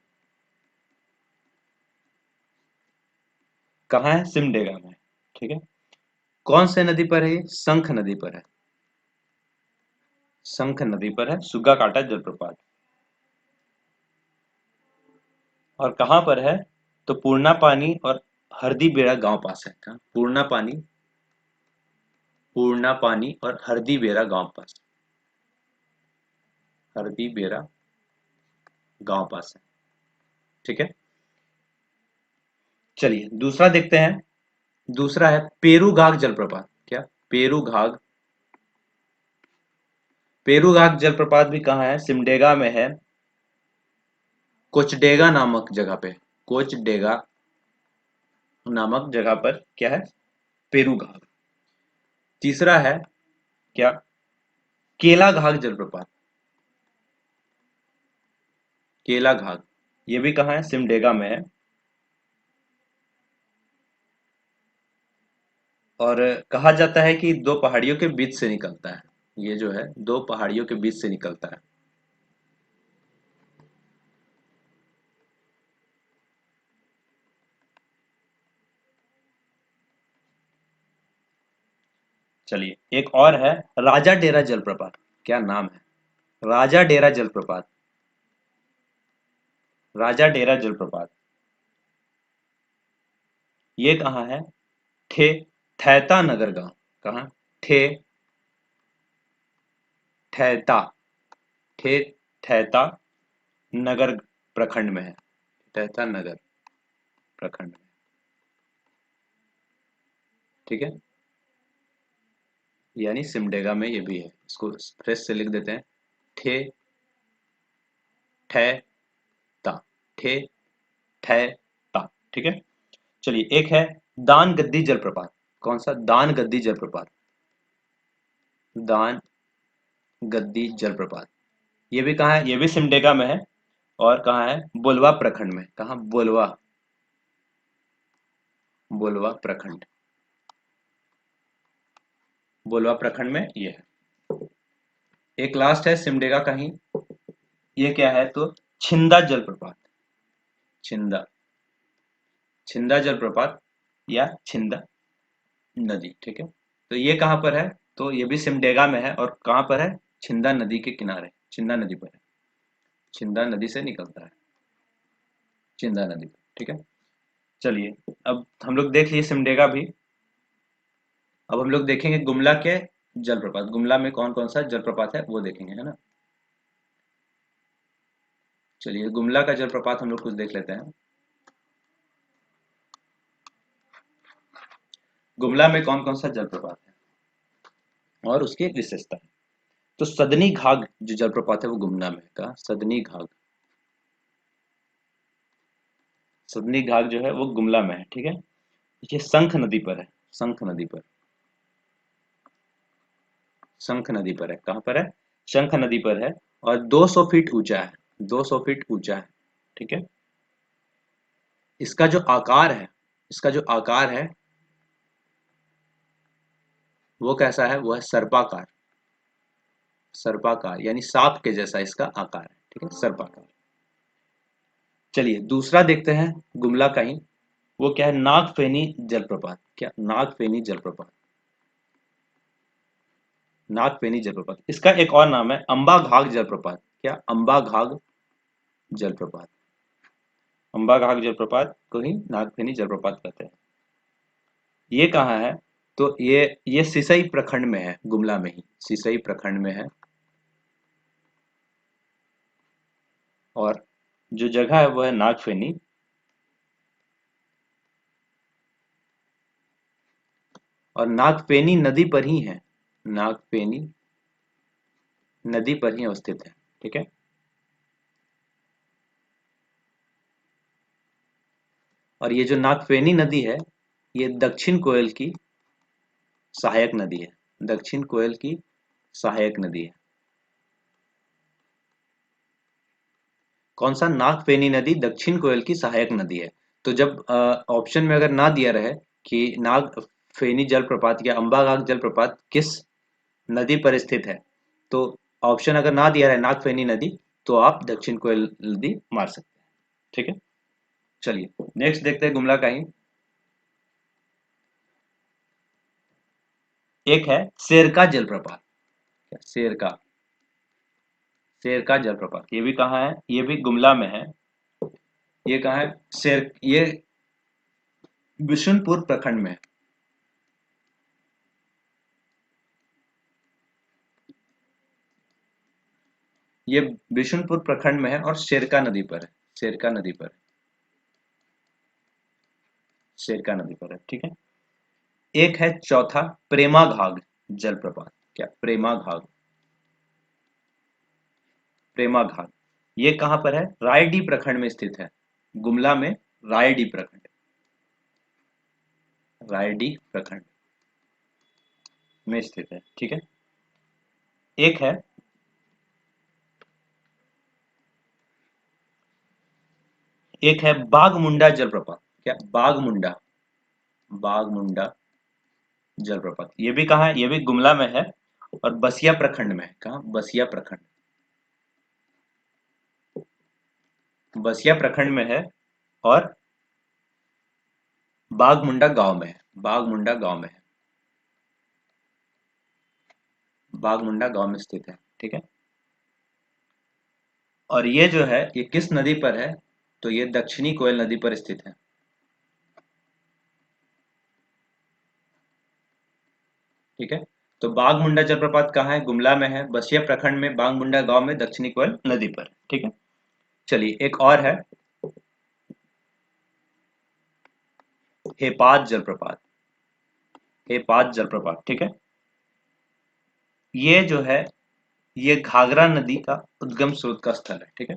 कहाँ है? सिमडेगा में। ठीक है, कौन से नदी पर है ये? शंख नदी पर है, शंख नदी पर है सुगा काटा जलप्रपात। और कहाँ पर है? तो पूर्णा पानी और हरदी बेड़ा गांव पास है। कहाँ? पूर्णा पानी, पूर्णा पानी और हरदी बेड़ा गांव पास, हरदी बेड़ा गांव पास है। ठीक है, चलिए दूसरा देखते हैं। दूसरा है पेरू घाघ जलप्रपात। क्या? पेरू घाघ, पेरू घाघ जलप्रपात भी कहाँ है? सिमडेगा में है, कोचडेगा नामक जगह पे, कोचडेगा नामक जगह पर क्या है? पेरू घाघ। तीसरा है क्या? केला घाघ जलप्रपात, केला घाघ, ये भी कहाँ है? सिमडेगा में है। और कहा जाता है कि दो पहाड़ियों के बीच से निकलता है, ये जो है दो पहाड़ियों के बीच से निकलता है। चलिए, एक और है राजा डेरा जलप्रपात। क्या नाम है? राजा डेरा जलप्रपात, राजा डेरा जलप्रपात, ये कहाँ है? ठे थैता नगर गांव। कहाँ? ठे थैता, ठे थैता नगर प्रखंड में है, थैता नगर प्रखंड में। ठीक है, यानी सिमडेगा में ये भी है, इसको फ्रेश से लिख देते हैं, ठे ठे ता, ठे ठे ता। ठीक है, चलिए एक है दान गद्दी जलप्रपात। कौन सा? दान गद्दी जलप्रपात, दान गद्दी जलप्रपात, ये भी कहाँ है? ये भी सिमडेगा में है। और कहाँ है? बोलवा प्रखंड में। कहाँ? बोलवा, बोलवा प्रखंड, बोलवा प्रखंड में ये है। एक लास्ट है सिमडेगा का ही, ये क्या है? तो छिंदा जलप्रपात, छिंदा, छिंदा जलप्रपात या छिंदा नदी। ठीक है, तो ये कहाँ पर है? तो ये भी सिमडेगा में है। और कहाँ पर है? छिंदा नदी के किनारे, छिंदा नदी पर है, छिंदा नदी से निकलता है, छिंदा नदी पर। ठीक है, चलिए, अब हम लोग देख लिए सिमडेगा भी। अब हम लोग देखेंगे गुमला के जलप्रपात, गुमला में कौन कौन सा जलप्रपात है वो देखेंगे, है ना। चलिए गुमला का जलप्रपात हम लोग कुछ देख लेते हैं। गुमला में कौन कौन सा जलप्रपात है और उसकी विशेषता है। तो सदनी घाघ जो जलप्रपात है वो गुमला में का सदनी घाघ। सदनी घाघ जो है वो गुमला में है, ठीक है। ये शंख नदी पर है, शंख नदी पर, शंख नदी पर है। कहाँ पर है? शंख नदी पर है। और 200 फीट ऊंचा है, 200 फीट ऊंचा है, ठीक है। इसका जो आकार है, इसका जो आकार है वो कैसा है? वो है सर्पाकार, सर्पाकार यानी सांप के जैसा इसका आकार है, ठीक है, सर्पाकार। चलिए दूसरा देखते हैं गुमला का ही। वो क्या है? नागफेनी जलप्रपात। क्या? नागफेनी जलप्रपात, नागफेनी जलप्रपात। इसका एक और नाम है अंबा घाघ जलप्रपात। क्या? अंबा घाघ जलप्रपात। अंबा घाघ जलप्रपात को ही नागफेनी जलप्रपात कहते हैं। ये कहाँ है? तो ये सिसई प्रखंड में है, गुमला में ही, सिसई प्रखंड में है। और जो जगह है वो है नागफेनी। और नागफेनी नदी पर ही है, नागफेनी नदी पर ही अवस्थित है, ठीक है। और ये जो नागफेनी नदी है ये दक्षिण कोयल की सहायक नदी है, दक्षिण कोयल की सहायक नदी है। कौन सा? नागफेनी नदी दक्षिण कोयल की सहायक नदी है। तो जब ऑप्शन में अगर ना दिया रहे कि नागफेनी जलप्रपात या अंबाघाघ जलप्रपात किस नदी पर स्थित है, तो ऑप्शन अगर ना दिया रहे नागफेनी नदी, तो आप दक्षिण कोयल नदी मार सकते हैं, ठीक है। चलिए नेक्स्ट देखते हैं गुमला का ही। एक है शेरका जलप्रपात। क्या? शेरका, शेरका जलप्रपात। ये भी कहाँ है? ये भी गुमला में है। ये कहाँ है? ये बिशुनपुर प्रखंड में है। ये बिशुनपुर प्रखंड में है और शेरका नदी पर है, शेरका नदी पर है, शेरका नदी पर है, ठीक है। एक है चौथा प्रेमा घाघ जलप्रपात। क्या? प्रेमा घाघ, प्रेमा घाघ। ये कहाँ पर है? रायडी प्रखंड में स्थित है, गुमला में रायडी प्रखंड, रायडी प्रखंड में स्थित है, ठीक है। एक है, एक है बाघमुंडा जलप्रपात। क्या? बाघमुंडा, बाघमुंडा जलप्रपात। ये भी कहाँ है? ये भी गुमला में है और बसिया प्रखंड में है। कहाँ? बसिया प्रखंड, बसिया प्रखंड में है। और बाघमुंडा गांव में है, बाघमुंडा गांव में है, बाघमुंडा गांव में स्थित है, ठीक है। और ये जो है ये किस नदी पर है? तो ये दक्षिणी कोयल नदी पर स्थित है, ठीक है। तो बाघमुंडा जलप्रपात कहाँ है? गुमला में है, बसिया प्रखंड में, बाघमुंडा गांव में, दक्षिणी कोयल नदी पर, ठीक है। चलिए एक और है हेपात जलप्रपात, हेपात जलप्रपात, ठीक है। ये जो है ये घाघरा नदी का उद्गम स्रोत का स्थल है, ठीक है।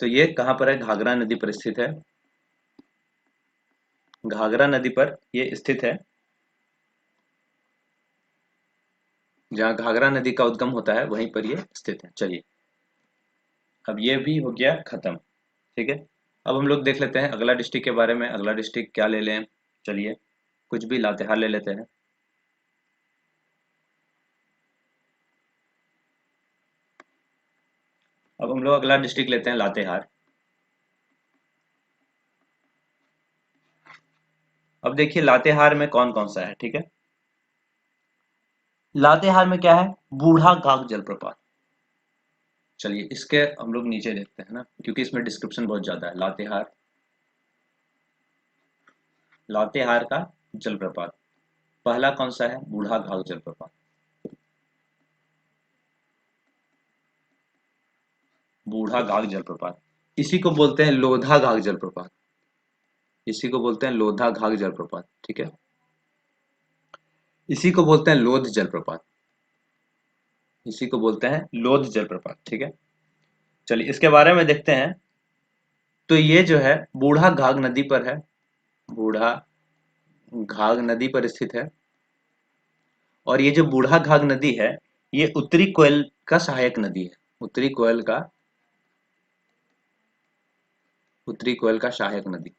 तो ये कहाँ पर है? घाघरा नदी पर स्थित है, घाघरा नदी पर ये स्थित है, जहाँ घाघरा नदी का उद्गम होता है वहीं पर ये स्थित है। चलिए अब ये भी हो गया खत्म, ठीक है। अब हम लोग देख लेते हैं अगला डिस्ट्रिक्ट के बारे में। अगला डिस्ट्रिक्ट क्या ले लें? चलिए कुछ भी, लातेहार ले लेते हैं। अब हम लोग अगला डिस्ट्रिक्ट लेते हैं लातेहार। अब देखिए लातेहार में कौन कौन सा है, ठीक है। लातेहार में क्या है? बूढ़ा घाघ जलप्रपात। चलिए इसके हम लोग नीचे देखते हैं ना, क्योंकि इसमें डिस्क्रिप्शन बहुत ज्यादा है। लातेहार, लातेहार का जलप्रपात पहला कौन सा है? बूढ़ा घाघ जलप्रपात। बूढ़ा घाघ जलप्रपात। इसी को बोलते हैं लोधा घाघ जलप्रपात। इसी को बोलते हैं लोधा घाघ जलप्रपात, ठीक है। इसी को बोलते हैं लोध जलप्रपात। इसी को बोलते हैं लोध जलप्रपात, ठीक है। चलिए इसके बारे में देखते हैं। तो ये जो है बूढ़ा घाघ नदी पर है, बूढ़ा घाघ नदी पर स्थित है। और ये जो बूढ़ा घाघ नदी है, ये उत्तरी कोयल का सहायक नदी है। उत्तरी कोयल का, उत्तरी कोयल का सहायक नदी,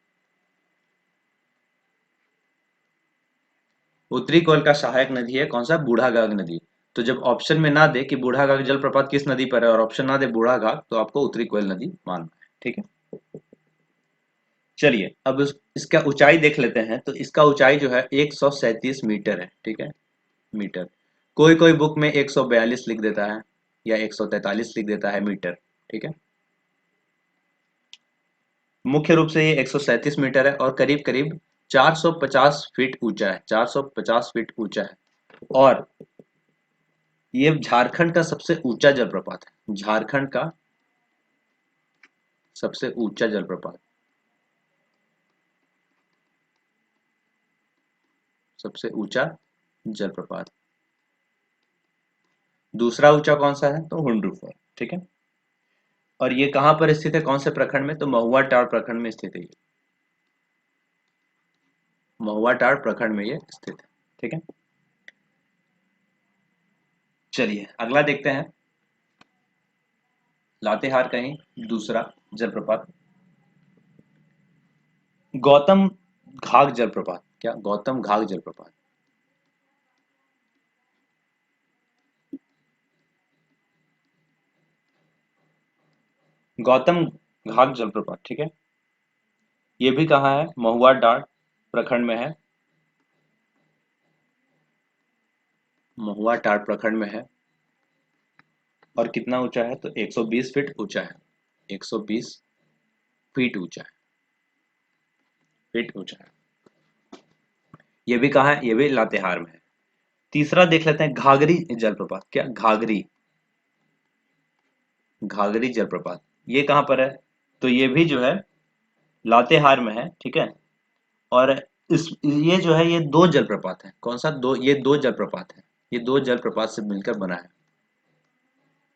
उत्तरी कोयल का सहायक नदी है कौन सा? बूढ़ा घाघ नदी। तो जब ऑप्शन में ना दे कि बूढ़ा घाघ जलप्रपात किस नदी पर है और ऑप्शन ना दे बूढ़ा घाघ, तो आपको उत्तरी कोयल नदी मानना है, ठीक है। चलिए अब इसका ऊंचाई देख लेते हैं। तो इसका ऊंचाई जो है 137 मीटर है, ठीक है, मीटर। कोई कोई बुक में 142 लिख देता है या 143 लिख देता है मीटर, ठीक है। मुख्य रूप से ये 137 मीटर है और करीब करीब 450 फीट ऊंचा है, 450 फीट ऊंचा है। और ये झारखंड का सबसे ऊंचा जलप्रपात है, झारखंड का सबसे ऊंचा जलप्रपात, सबसे ऊंचा जलप्रपात। दूसरा ऊंचा कौन सा है? तो हुंडरू फॉल, ठीक है। और ये कहां पर स्थित है, कौन से प्रखंड में? तो महुआ टाड़ प्रखंड में स्थित है ये, महुआ टाड़ प्रखंड में ये स्थित है, ठीक है। चलिए अगला देखते हैं। लातेहार का ही दूसरा जलप्रपात, गौतम घाघ जलप्रपात। क्या? गौतम घाघ जलप्रपात। गौतम घाघ जलप्रपात, ठीक है। ये भी कहाँ है? महुआ डांड प्रखंड में है, महुआ टाड़ प्रखंड में है। और कितना ऊंचा है? तो 120 फीट ऊंचा है, 120 फीट ऊंचा है, फीट ऊंचा है। ये भी कहाँ है? ये भी लातेहार में है। तीसरा देख लेते हैं, घाघरी जलप्रपात। क्या? घाघरी, घाघरी जलप्रपात। ये कहाँ पर है? तो ये भी जो है लातेहार में है, ठीक है। और इस ये जो है ये दो जलप्रपात है। कौन सा? दो, ये दो जलप्रपात है। ये दो जलप्रपात से मिलकर बना है,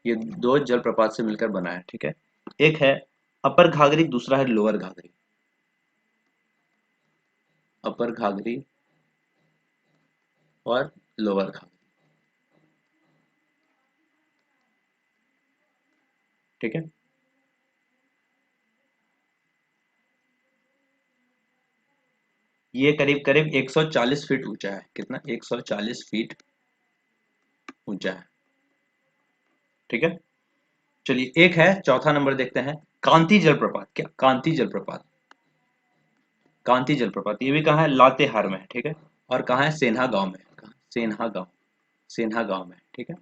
ये दो जलप्रपात से मिलकर बना है, ठीक है। एक है अपर घाघरी, दूसरा है लोअर घाघरी। अपर घाघरी और लोअर घाघरी, ठीक है। ये करीब करीब 140 फीट ऊंचा है। कितना? 140 फीट ऊंचा है, ठीक है। चलिए एक है, चौथा नंबर देखते हैं, कांति जलप्रपात। क्या? कांति जलप्रपात, कांति जलप्रपात। ये भी कहाँ है? लातेहार में है, ठीक है। और कहाँ है? सेन्हा गांव में है। कहाँ? सेन्हा गांव, सेन्हा गांव में है, ठीक है।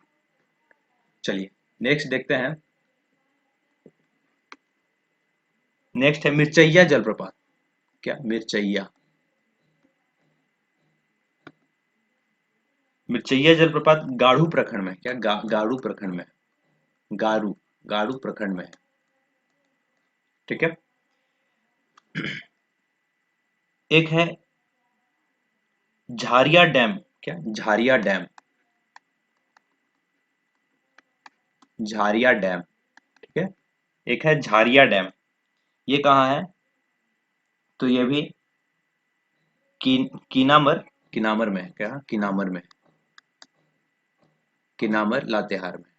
चलिए नेक्स्ट देखते हैं। नेक्स्ट है मिर्चैया जलप्रपात। क्या? मिर्चैया, मिर्चैया जलप्रपात गाढ़ू प्रखंड में। क्या? गाढ़ू प्रखंड में, गारू, गाढ़ू प्रखंड में है, ठीक है। एक है झारिया डैम। क्या? झारिया डैम, झारिया डैम, ठीक है। एक है झारिया डैम। ये कहाँ है? तो ये भी कीनामर, किनामर में है। क्या? किनामर में, किनामर लातेहार में,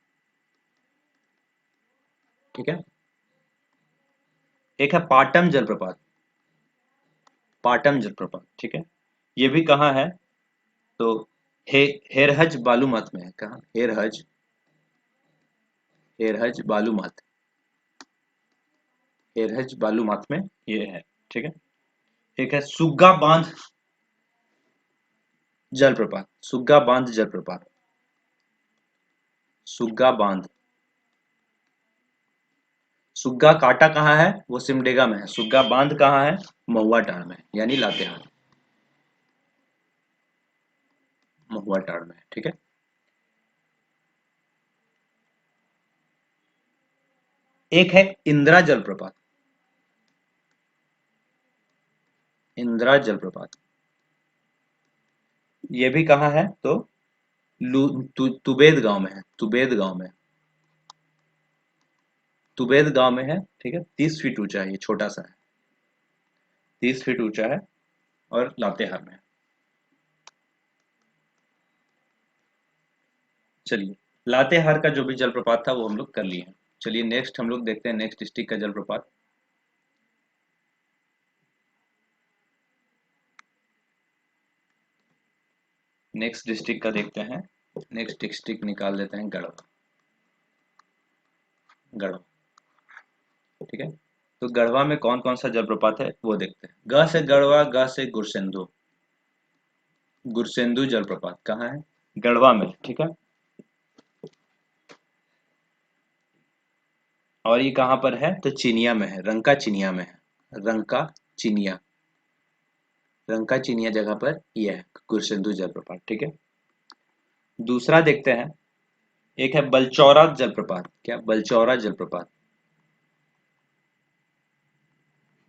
ठीक है। एक है पाटम जलप्रपात, पाटम जलप्रपात, ठीक है। ये भी कहाँ है? तो हे हेरहज बालूमाथ में है। कहाँ? हेरहज, हेरहज बालूमाथ, हेरहज बालूमाथ में ये है, ठीक है। एक है सुग्गा बांध जलप्रपात, सुग्गा बांध जलप्रपात, सुग्गा बांध। सुग्गा काटा कहाँ है? वो सिमडेगा में है। सुग्गा बांध कहाँ है? महुआ टाड़ में, यानी लातेहार, महुआ टाड़ में, ठीक है। एक है इंदिरा जलप्रपात, इंदिरा जलप्रपात। ये भी कहाँ है तो तुबेद गांव में है, तुबेद गांव में, तुबेद गांव में है, ठीक है। 30 फीट ऊंचा है, ये छोटा सा है, 30 फीट ऊंचा है और लातेहार में है। चलिए, लातेहार का जो भी जलप्रपात था वो हम लोग कर लिए हैं। चलिए नेक्स्ट हम लोग देखते हैं नेक्स्ट डिस्ट्रिक्ट का जलप्रपात। नेक्स्ट डिस्ट्रिक्ट का देखते हैं। नेक्स्ट डिस्ट्रिक्ट निकाल लेते हैं गढ़वा, गढ़वा, ठीक है। तो गढ़वा में कौन कौन सा जलप्रपात है वो देखते हैं। ग से गढ़वा, ग से गुरसेंधु, गुरसेंधु जलप्रपात कहाँ है, गढ़वा में, ठीक है। और ये कहाँ पर है तो चिनिया में है, रंका चिनिया में है, रंका चिनिया, रंका चिनिया जगह पर यह है गुरसेंधु जलप्रपात, ठीक है। दूसरा देखते हैं, एक है बलचौरा जलप्रपात, क्या बलचौरा जलप्रपात,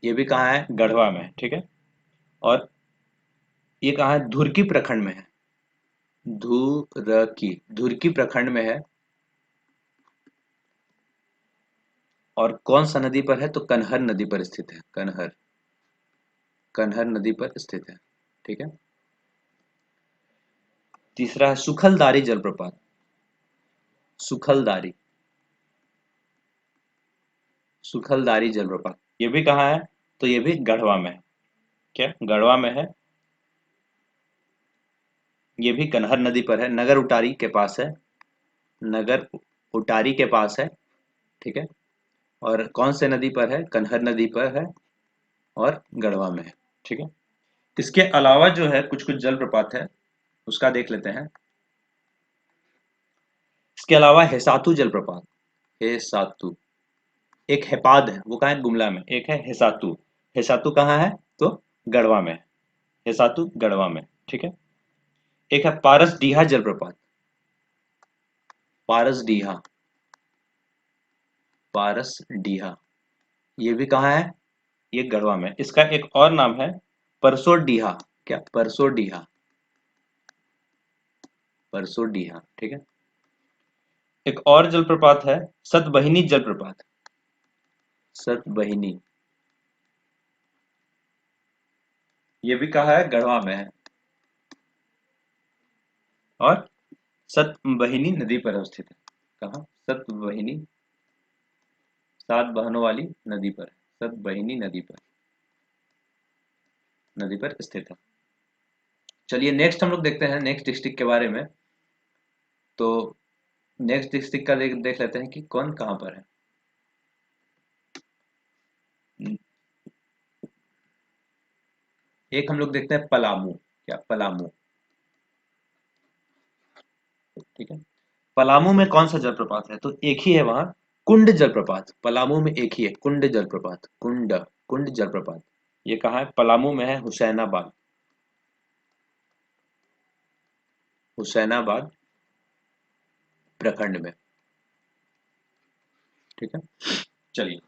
ये भी कहाँ है गढ़वा में, ठीक है। और ये कहाँ है धुरकी प्रखंड में है, धुरकी, धुरकी प्रखंड में है। और कौन सा नदी पर है तो कनहर नदी पर स्थित है, कनहर, कनहर नदी पर स्थित है, ठीक है। तीसरा है सुखलदारी जलप्रपात, सुखलदारी, सुखलदारी जलप्रपात, ये भी कहाँ है तो ये भी गढ़वा में है, क्या गढ़वा में है। ये भी कनहर नदी पर है, नगर उटारी के पास है, नगर उटारी के पास है, ठीक है। और कौन से नदी पर है कनहर नदी पर है और गढ़वा में है, ठीक है। इसके अलावा जो है कुछ कुछ जलप्रपात है उसका देख लेते हैं। इसके अलावा हेसातु जलप्रपात, हेसातु, एक हेपाद है वो कहाँ है गुमला में, एक है हेसातु, हेसातु कहाँ है तो गढ़वा में है, हेसातु गढ़वा में, ठीक है। एक है पारस डीहा जलप्रपात, पारस डीहा, पारस डीहा, ये भी कहाँ है ये गढ़वा में। इसका एक और नाम है परसों डीहा, क्या परसों डीहा, परसों डीहा, ठीक है। एक और जलप्रपात है सतबहिनी जलप्रपात, सतबहिनी, ये भी कहाँ है गढ़वा में है और सतबहिनी नदी पर स्थित है। कहाँ सतबहिनी, सात बहनों वाली नदी पर, सतबहिनी नदी पर, नदी पर स्थित है। चलिए नेक्स्ट हम लोग देखते हैं नेक्स्ट डिस्ट्रिक्ट के बारे में। तो नेक्स्ट डिस्ट्रिक्ट का देख लेते हैं कि कौन कहाँ पर है। एक हम लोग देखते हैं पलामू, क्या पलामू, ठीक है। पलामू में कौन सा जलप्रपात है तो एक ही है वहां, कुंड जलप्रपात, पलामू में एक ही है कुंड जलप्रपात, कुंड, कुंड जलप्रपात। ये कहाँ है पलामू में है हुसैनाबाद, हुसैनाबाद प्रखंड में, ठीक है। चलिए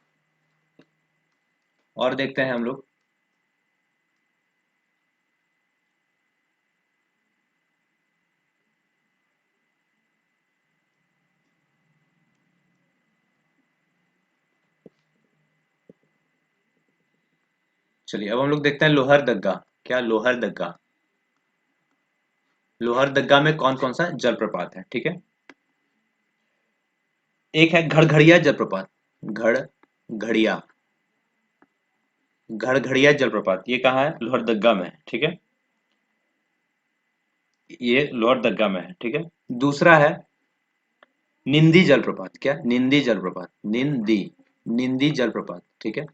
और देखते हैं हम लोग। चलिए अब हम लोग देखते हैं लोहरदग्गा, क्या लोहरदग्गा, लोहरदग्गा में कौन कौन सा जलप्रपात है, ठीक है। एक है घड़घड़िया जलप्रपात, घड़घड़िया, घड़घड़िया जलप्रपात, ये कहाँ है लोहरदग्गा में है, ठीक है। ये लोहरदग्गा में है, ठीक है। दूसरा है निंदी जलप्रपात, क्या निंदी जलप्रपात, निंदी, निंदी जलप्रपात, ठीक है।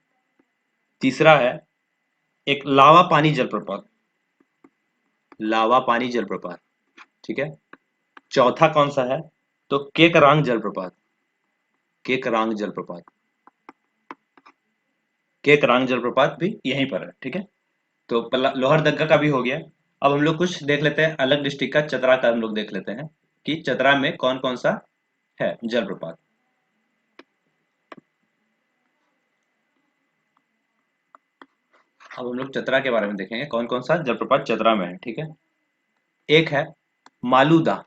तीसरा है एक लावा पानी जलप्रपात, लावा पानी जलप्रपात, ठीक है। चौथा कौन सा है तो केकरांग जलप्रपात, केकरांग जलप्रपात, केकरांग जलप्रपात भी यहीं पर है, ठीक है। तो लोहरदग्गा का भी हो गया। अब हम लोग कुछ देख लेते हैं अलग डिस्ट्रिक्ट का, चतरा का हम लोग देख लेते हैं कि चतरा में कौन कौन सा है जलप्रपात। अब हम लोग चतरा के बारे में देखेंगे, कौन कौन सा जलप्रपात चतरा में है। ठीक है, एक है मालूदा।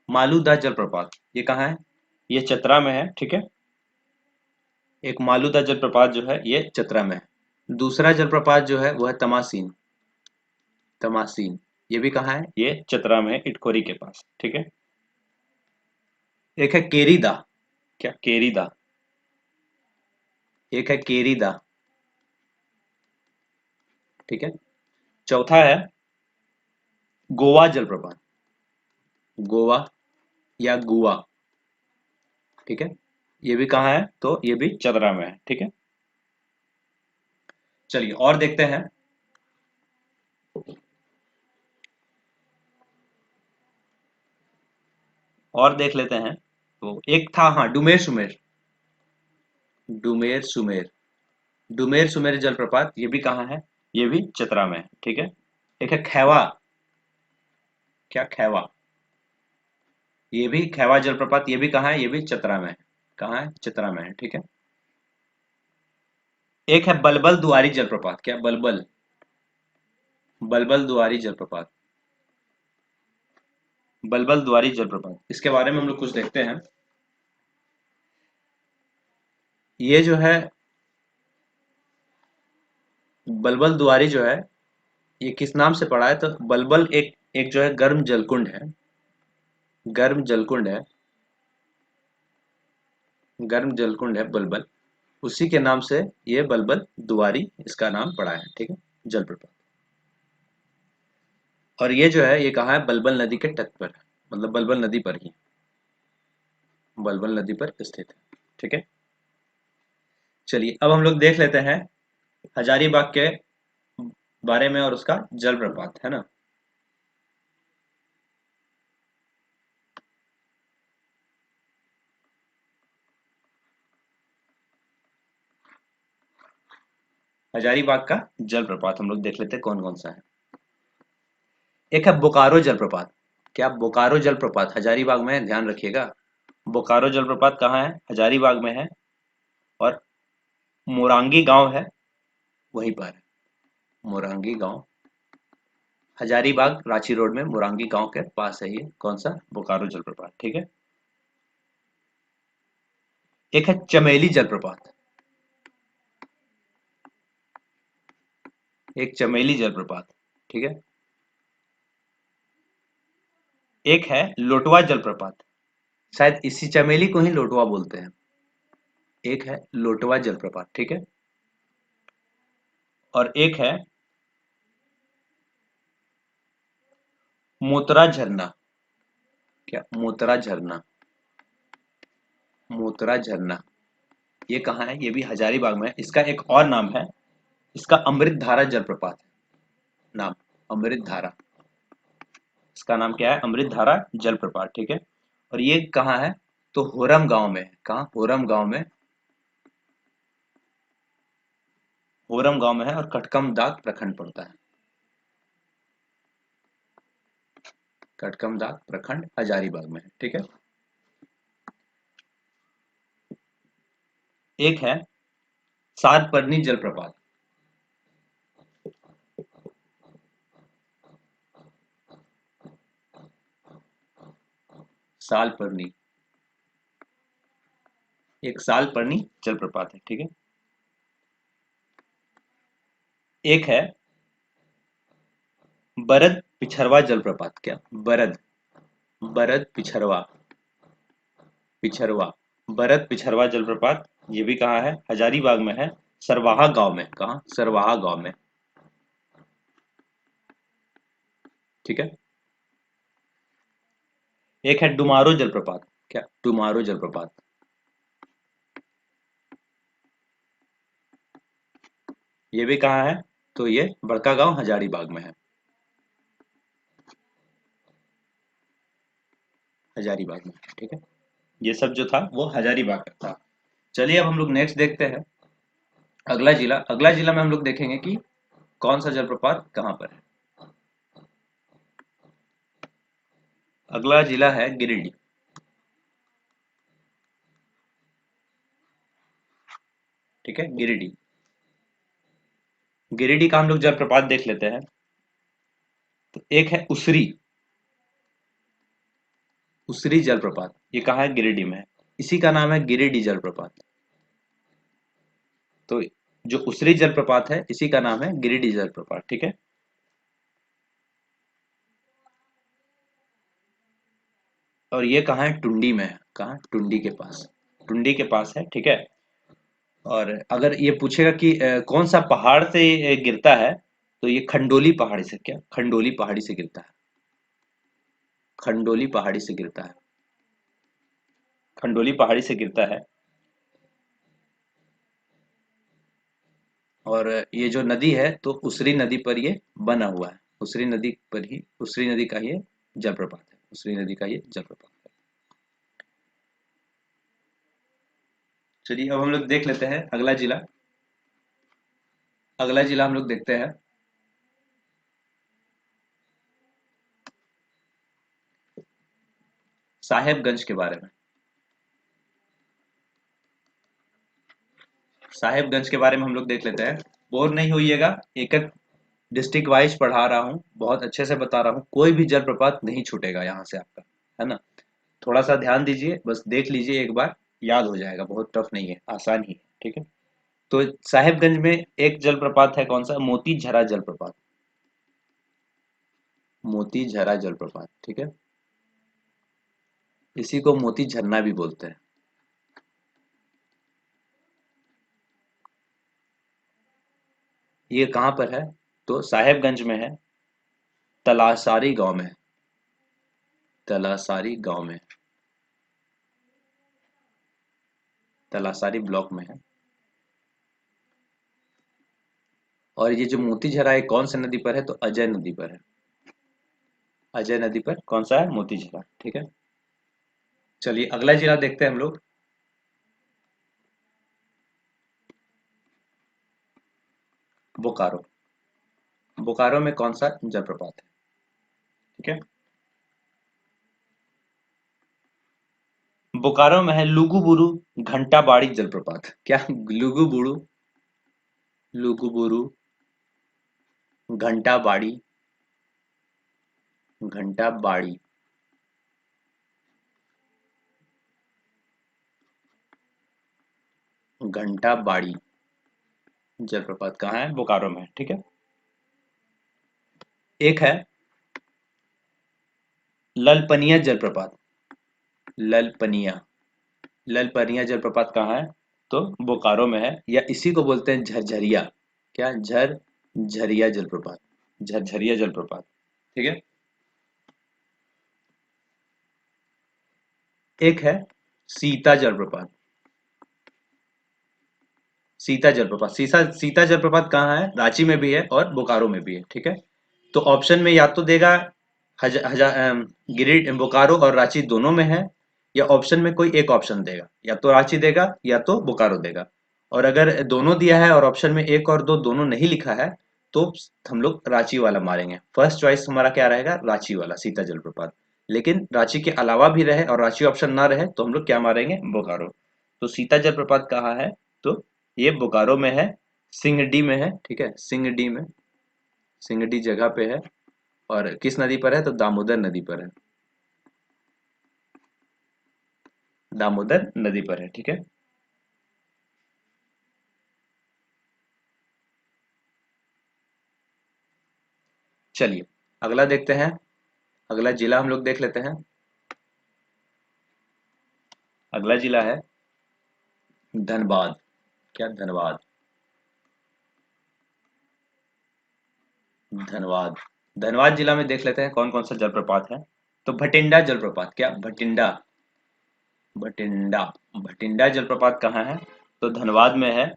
मालूदा जलप्रपात, ये कहाँ है? ये चतरा में है। ठीक है, एक मालूदा जलप्रपात जो है ये चतरा में है। दूसरा जलप्रपात जो है वो है तमासीन। तमासीन, ये भी कहाँ है? ये चतरा में है, इटखोरी के पास। ठीक है, एक है केरीदा। क्या? केरीदा। एक है केरीदा। ठीक है, चौथा है गोवा जलप्रपात। गोवा या गोवा। ठीक है, ये भी कहाँ है? तो ये भी चतरा में है। ठीक है, चलिए और देखते हैं। और देख लेते हैं। तो एक था, हाँ, डुमेर सुमेर। डुमेर सुमेर। डुमेर सुमेर जलप्रपात, ये भी कहाँ है? ये भी चतरा में है। ठीक है, एक है खैवा। क्या? खैवा। ये भी खैवा जलप्रपात, ये भी कहाँ है? ये भी चतरा में है। कहाँ है? चतरा में है। ठीक है, एक है बलबल दुआरी जलप्रपात। क्या? बलबल। बलबल दुआरी जलप्रपात। बलबल दुआरी जलप्रपात, इसके बारे में हम लोग कुछ देखते हैं। ये जो है बलबल दुआरी जो है, ये किस नाम से पड़ा है? तो बलबल एक एक जो है गर्म जलकुंड है। गर्म जलकुंड है। गर्म जलकुंड है बलबल, उसी के नाम से ये बलबल दुआरी इसका नाम पड़ा है। ठीक है, जलप्रपात। और ये जो है ये कहाँ है? बलबल नदी के तट पर है, मतलब बलबल नदी पर ही, बलबल नदी पर स्थित है। ठीक है, चलिए अब हम लोग देख लेते हैं हजारीबाग के बारे में और उसका जलप्रपात, है ना। हजारीबाग का जलप्रपात हम लोग देख लेते हैं कौन कौन सा है। एक है बोकारो जलप्रपात। क्या? बोकारो जलप्रपात हजारीबाग में है, ध्यान रखिएगा। बोकारो जलप्रपात कहाँ है? हजारीबाग में है। और मोरांगी गांव है, वहीं पर है। मोरांगी गांव, हजारीबाग रांची रोड में मोरांगी गांव के पास है ये कौन सा? बोकारो जलप्रपात। ठीक है, एक है चमेली जलप्रपात। एक चमेली जलप्रपात। ठीक है, एक है लोटवा जलप्रपात। शायद इसी चमेली को ही लोटवा बोलते हैं। एक है लोटवा जलप्रपात। ठीक है, और एक है मोतरा झरना। क्या? मोतरा झरना। मोतरा झरना, ये कहाँ है? ये भी हजारीबाग में है। इसका एक और नाम है, इसका अमृत धारा जलप्रपात है नाम। अमृत धारा, इसका नाम क्या है? अमृत धारा जलप्रपात। ठीक है, और ये कहाँ है? तो होरम गांव में है। कहाँ? होरम गांव में। होरम गांव में है और कटकमदाग प्रखंड पड़ता है। कटकमदाग प्रखंड हजारीबाग में है। ठीक है, एक है सातपर्नी जलप्रपात। सालपर्नी, एक सालपर्नी जलप्रपात है। ठीक है, एक है बरद पिछरवा जलप्रपात। क्या? बरद। बरद पिछरवा। पिछरवा, बरद पिछरवा जलप्रपात, ये भी कहाँ है? हजारीबाग में है, सरवाहा गांव में। कहाँ? सरवाहा गांव में। ठीक है, एक है डुमारो जलप्रपात। क्या? डुमारो जलप्रपात, ये भी कहाँ है? तो ये बड़का गांव हजारीबाग में है। हजारीबाग में। ठीक है, ये सब जो था वो हजारीबाग का था। चलिए अब हम लोग नेक्स्ट देखते हैं अगला जिला। अगला जिला में हम लोग देखेंगे कि कौन सा जलप्रपात कहाँ पर है। अगला जिला है गिरिडीह। ठीक है, गिरिडीह। गिरिडीह का हम लोग जलप्रपात देख लेते हैं। तो एक है उसरी, उसरी जलप्रपात, ये कहाँ है? गिरिडीह में है। इसी का नाम है गिरिडीह जलप्रपात। तो जो उसरी जलप्रपात है इसी का नाम है गिरिडीह जलप्रपात, ठीक है। और ये कहाँ है? टुंडी में है। कहाँ? टुंडी के पास, टुंडी के पास है, ठीक है। और अगर ये पूछेगा कि कौन सा पहाड़ से ये गिरता है, तो ये खंडोली पहाड़ी से, क्या खंडोली पहाड़ी से गिरता है, खंडोली पहाड़ी से गिरता है, खंडोली पहाड़ी से गिरता है। और ये जो नदी है तो उसरी नदी पर ये बना हुआ है, उसरी नदी पर ही, उसरी नदी का ये जलप्रपात है, उसरी नदी का ये जलप्रपात है। चलिए अब हम लोग देख लेते हैं अगला जिला। अगला जिला हम लोग देखते हैं साहेबगंज के बारे में। साहेबगंज के बारे में हम लोग देख लेते हैं। बोर नहीं होइएगा, एक एक डिस्ट्रिक्ट वाइज पढ़ा रहा हूँ, बहुत अच्छे से बता रहा हूँ, कोई भी जलप्रपात नहीं छूटेगा यहाँ से आपका, है ना। थोड़ा सा ध्यान दीजिए, बस देख लीजिए एक बार, याद हो जाएगा, बहुत टफ नहीं है, आसान ही है, ठीक है। तो साहेबगंज में एक जलप्रपात है, कौन सा? मोती झरा जलप्रपात, मोती झरा जलप्रपात, ठीक है। इसी को मोती झरना भी बोलते हैं। ये कहाँ पर है? तो साहेबगंज में है, तलासारी गांव में है, तलासारी गांव में, तलासारी ब्लॉक में है। और ये जो मोती झरा है कौन सी नदी पर है? तो अजय नदी पर है, अजय नदी पर कौन सा है? मोती झरा, ठीक है। चलिए अगला जिला देखते हैं हम लोग। बोकारो, बोकारो में कौन सा जलप्रपात है? ठीक है, बोकारो में है लुगुबुरु घंटा बाड़ी जलप्रपात। क्या? लुगुबुरु, लुगुबुरु घंटा बाड़ी, घंटा बाड़ी, घंटा बाड़ी जलप्रपात कहाँ है? बोकारो में है, ठीक है। एक है ललपनिया जलप्रपात, ललपनिया, ललपनिया जलप्रपात कहाँ है? तो बोकारो में है, या इसी को बोलते हैं झरझरिया। क्या? झरिया जलप्रपात, झरझरिया जलप्रपात, ठीक है। एक है सीता जलप्रपात, सीता जलप्रपात, सीता जलप्रपात कहाँ है? रांची में भी है और बोकारो में भी है, ठीक है। तो ऑप्शन में या तो देगा बोकारो और रांची दोनों में है, या ऑप्शन में कोई एक ऑप्शन देगा, या तो रांची देगा या तो बोकारो देगा। और अगर दोनों दिया है और ऑप्शन में एक और दो दोनों नहीं लिखा है, तो हम लोग रांची वाला मारेंगे। फर्स्ट चॉइस हमारा क्या रहेगा? रांची वाला, सीता जलप्रपात। लेकिन रांची के अलावा भी रहे और रांची ऑप्शन ना रहे तो हम लोग क्या मारेंगे? बोकारो। तो सीता जलप्रपात कहाँ है? तो ये बोकारो में है, सिंगडी में है, ठीक है, सिंगडी में, सिंगडी जगह पे है। और किस नदी पर है? तो दामोदर नदी पर है, दामोदर नदी पर है, ठीक है। चलिए अगला देखते हैं, अगला जिला हम लोग देख लेते हैं। अगला जिला है धनबाद। क्या? धनबाद, धनबाद, धनबाद जिला में देख लेते हैं कौन कौन सा जलप्रपात है। तो भटिंडा जलप्रपात, क्या? भटिंडा, भटिंडा, भटिंडा जलप्रपात कहाँ है? तो धनबाद में है।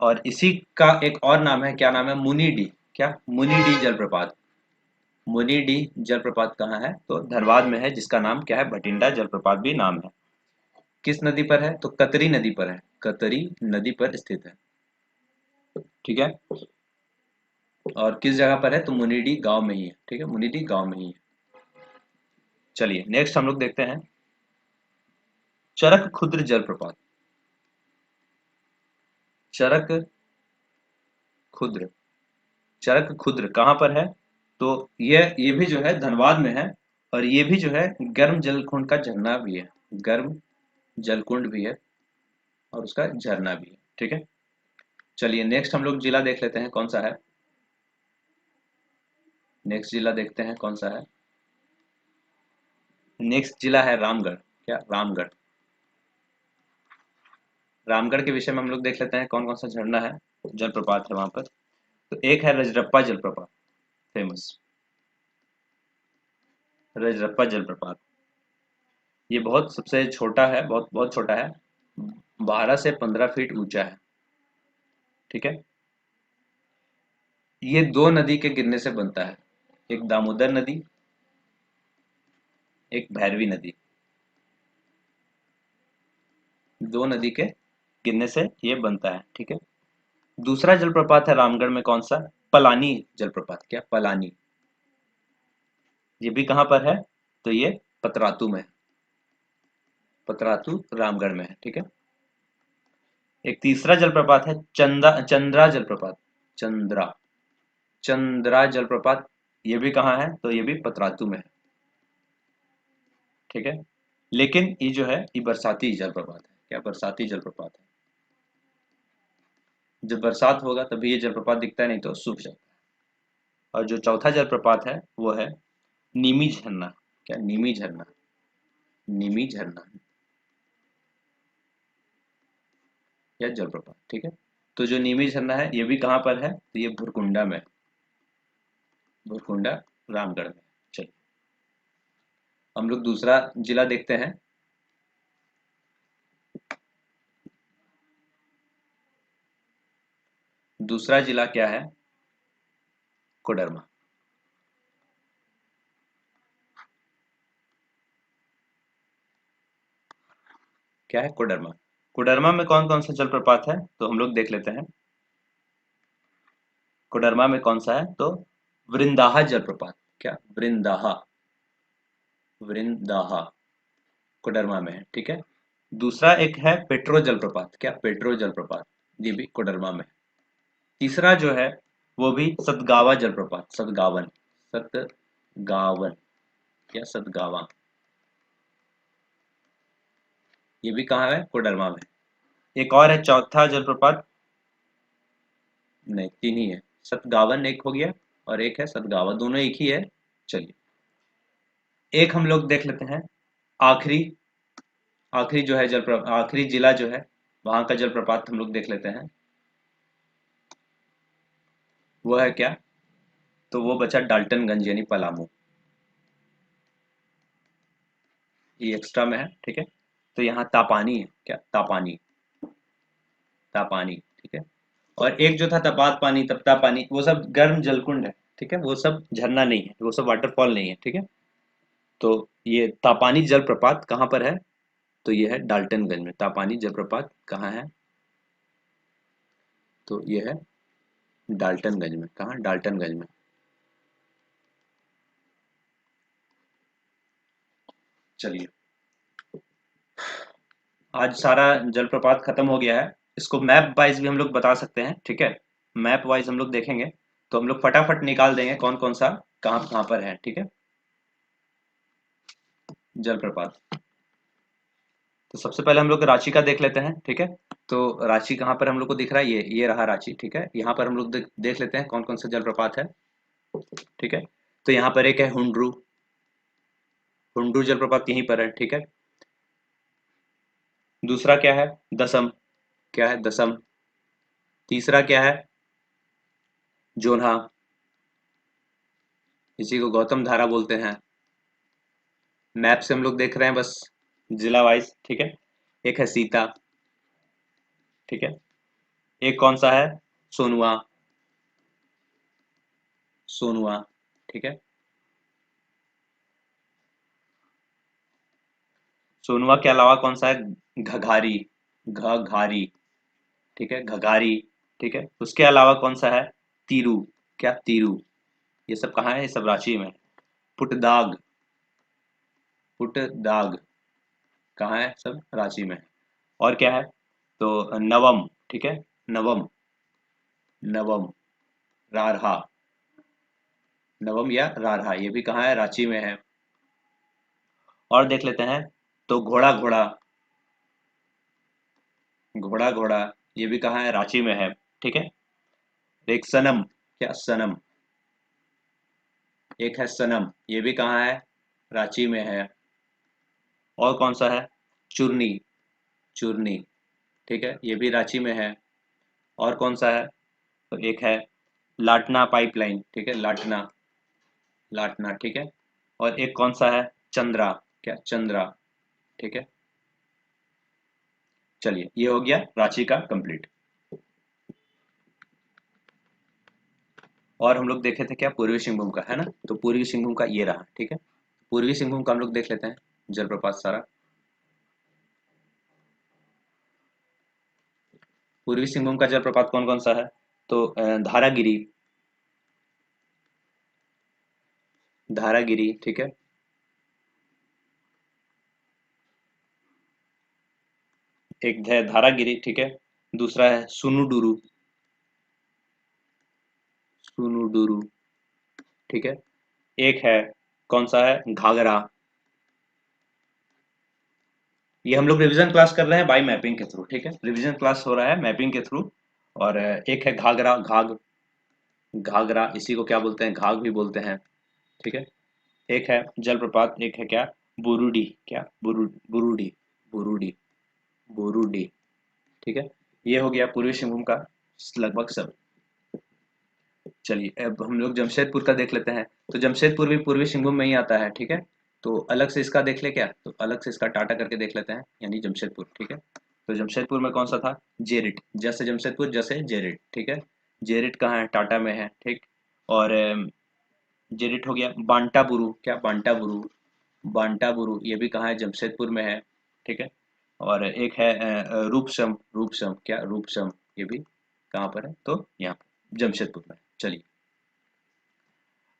और इसी का एक और नाम है, क्या नाम है? मुनिडी। क्या? मुनिडी जलप्रपात, मुनिडी जलप्रपात कहाँ है? तो धनबाद में है, जिसका नाम क्या है? भटिंडा जलप्रपात भी नाम है। किस नदी पर है? तो कतरी नदी पर है, कतरी नदी पर स्थित है, ठीक है। और किस जगह पर है? तो मुनिडी गांव में ही है, ठीक है, मुनिडी गांव में ही है। चलिए नेक्स्ट हम लोग देखते हैं चरक खुद्र जलप्रपात। चरक खुद्र, चरक खुद्र कहाँ पर है? तो ये भी जो है धनबाद में है, और ये भी जो है गर्म जलकुंड का झरना भी है, गर्म जलकुंड भी है और उसका झरना भी है। ठीक है, चलिए नेक्स्ट हम लोग जिला देख लेते हैं कौन सा है। नेक्स्ट जिला देखते हैं कौन सा है। नेक्स्ट जिला है रामगढ़। क्या? रामगढ़। रामगढ़ के विषय में हम लोग देख लेते हैं कौन कौन सा झरना है, जलप्रपात है वहां पर। तो एक है रजरप्पा जलप्रपात, फेमस रजरप्पा जलप्रपात। ये बहुत सबसे छोटा है, बहुत बहुत छोटा है, 12 से 15 फीट ऊंचा है। ठीक है, ये दो नदी के गिरने से बनता है, एक दामोदर नदी, एक भैरवी नदी। दो नदी के गिरने से ये बनता है। ठीक है, दूसरा जलप्रपात है रामगढ़ में कौन सा? पलानी जलप्रपात। क्या? पलानी। ये भी कहाँ पर है? तो ये पतरातू में है, पतरातू रामगढ़ में है। ठीक है, एक तीसरा जलप्रपात है चंद्रा जलप्रपात। चंद्रा, चंद्रा जलप्रपात। ये भी कहाँ है? तो ये भी पतरातू में है। ठीक है, लेकिन ये जो है ये बरसाती जलप्रपात है। क्या? बरसाती जलप्रपात है। जब बरसात होगा तभी ये जलप्रपात दिखता है, नहीं तो सूख जाता है। और जो चौथा जलप्रपात है वो है नीमी झरना। क्या? नीमी झरना, नीमी झरना या जलप्रपात। ठीक है, तो जो नीमी झरना है ये भी कहाँ पर है? तो ये भुरकुंडा में, भुरकुंडा रामगढ़ में। चलिए हम लोग दूसरा जिला देखते हैं। दूसरा जिला क्या है? कोडरमा। क्या है? कोडरमा। कोडरमा में कौन कौन सा जलप्रपात है तो हम लोग देख लेते हैं। कोडरमा में कौन सा है? तो वृंदाहा जलप्रपात। क्या? वृंदाहा, वृंदाहा कोडरमा में है। ठीक है, दूसरा एक है पेट्रो जलप्रपात। क्या? पेट्रो जलप्रपात, ये भी कोडरमा में है। तीसरा जो है वो भी सतगावा जलप्रपात, सतगावन, सतगावन या सतगावा, ये भी कहाँ है? कोडरमा में। एक और है चौथा जलप्रपात, नहीं तीन ही है, सतगावन एक हो गया और एक है सतगावा, दोनों एक ही है। चलिए एक हम लोग देख लेते हैं, आखिरी, आखिरी जो है जलप्रपात, आखिरी जिला जो है वहां का जलप्रपात हम लोग देख लेते हैं। वो है क्या? तो वो बचा डाल्टनगंज यानी पलामू, ये एक्स्ट्रा में है। ठीक है, तो यहाँ तापानी है। क्या? तापानी, तापानी। ठीक है, और एक जो था तपात पानी, तपता पानी, वो सब गर्म जलकुंड है। ठीक है, वो सब झरना नहीं है, वो सब वाटरफॉल नहीं है। ठीक है, तो ये तापानी जलप्रपात कहाँ पर है? तो ये है डाल्टनगंज में। तापानी जलप्रपात कहाँ है? तो ये है डाल्टनगंज में। कहाँ? डाल्टनगंज में। चलिए आज सारा जलप्रपात खत्म हो गया है। इसको मैप वाइज भी हम लोग बता सकते हैं। ठीक है, मैप वाइज हम लोग देखेंगे तो हम लोग फटाफट निकाल देंगे कौन कौन सा कहाँ कहाँ पर है। ठीक है, जलप्रपात। तो सबसे पहले हम लोग रांची का देख लेते हैं। ठीक है, तो रांची कहाँ पर हम लोग को दिख रहा है? ये रहा रांची। ठीक है, यहाँ पर हम लोग देख लेते हैं कौन कौन सा जलप्रपात है। ठीक है, तो यहाँ पर एक है हुंड्रू, हुंड्रू जलप्रपात यहीं पर है। ठीक है, दूसरा क्या है? दसम। क्या है? दसम। तीसरा क्या है? जोन्हा, इसी को गौतम धारा बोलते हैं। मैप से हम लोग देख रहे हैं बस, जिला वाइज। ठीक है, एक है सीता। ठीक है, एक कौन सा है? सोनुआ, सोनुआ। ठीक है, सोनुआ के अलावा कौन सा है? घघारी, घघारी। ठीक है, घघारी। ठीक है, उसके अलावा कौन सा है? तीरू। क्या? तीरू। ये सब कहाँ है? ये सब रांची में। पुटदाग, पुटदाग कहाँ है? सब रांची में है। और क्या है? तो नवम। ठीक है, नवम, नवम रारहा, नवम या रारहा, ये भी कहाँ है, रांची में है। और देख लेते हैं, तो घोड़ा घोड़ा, घोड़ा घोड़ा, ये भी कहाँ है, रांची में है। ठीक है। एक सनम, क्या सनम, एक है सनम, ये भी कहाँ है, रांची में है। और कौन सा है, चुरनी, चुरनी, ठीक है, ये भी रांची में है। और कौन सा है, तो एक है लाटना पाइपलाइन, ठीक है, लाटना, लाटना, ठीक है। और एक कौन सा है, चंद्रा, क्या चंद्रा, ठीक है। चलिए, ये हो गया रांची का कंप्लीट। और हम लोग देखे थे क्या, पूर्वी सिंहभूम का है ना, तो पूर्वी सिंहभूम का ये रहा, ठीक है। पूर्वी सिंहभूम का हम लोग देख लेते हैं, जलप्रपात सारा। पूर्वी सिंहभूम का जलप्रपात कौन कौन सा है, तो धारागिरी, धारागिरी, ठीक है। एक है धारागिरी, ठीक है। दूसरा है सुनुडुरु, सुनुडुरु, ठीक है। एक है, कौन सा है, घाघरा। ये हम लोग रिवीजन क्लास कर रहे हैं बाय मैपिंग के थ्रू, ठीक है, रिवीजन क्लास हो रहा है मैपिंग के थ्रू। और एक है घाघरा, घाघ, घाघरा, इसी को क्या बोलते हैं, घाघ भी बोलते हैं, ठीक है। एक है जलप्रपात, एक है क्या, बुरुडी, क्या बुरुडी, बुरुडी, बुरुडी, ठीक है। ये हो गया पूर्वी सिंहभूम का लगभग सब। चलिए, अब हम लोग जमशेदपुर का देख लेते हैं। तो जमशेदपुर भी पूर्वी सिंहभूम में ही आता है, ठीक है। तो अलग से इसका देख ले क्या, तो अलग से इसका टाटा करके देख लेते हैं, यानी जमशेदपुर, ठीक है। तो जमशेदपुर में कौन सा था, जेरिट, जैसे जमशेदपुर जैसे जेरिट, ठीक है। जेरिट कहाँ है, टाटा में है, ठीक। और जेरिट हो गया। बांटाबुरु, क्या बांटाबुरु, बांटाबुरु, ये भी कहाँ है, जमशेदपुर में है, ठीक है। और एक है रूपसम, रूपसम, क्या रूपसम, ये भी कहाँ पर है, तो यहाँ पर जमशेदपुर में। चलिए,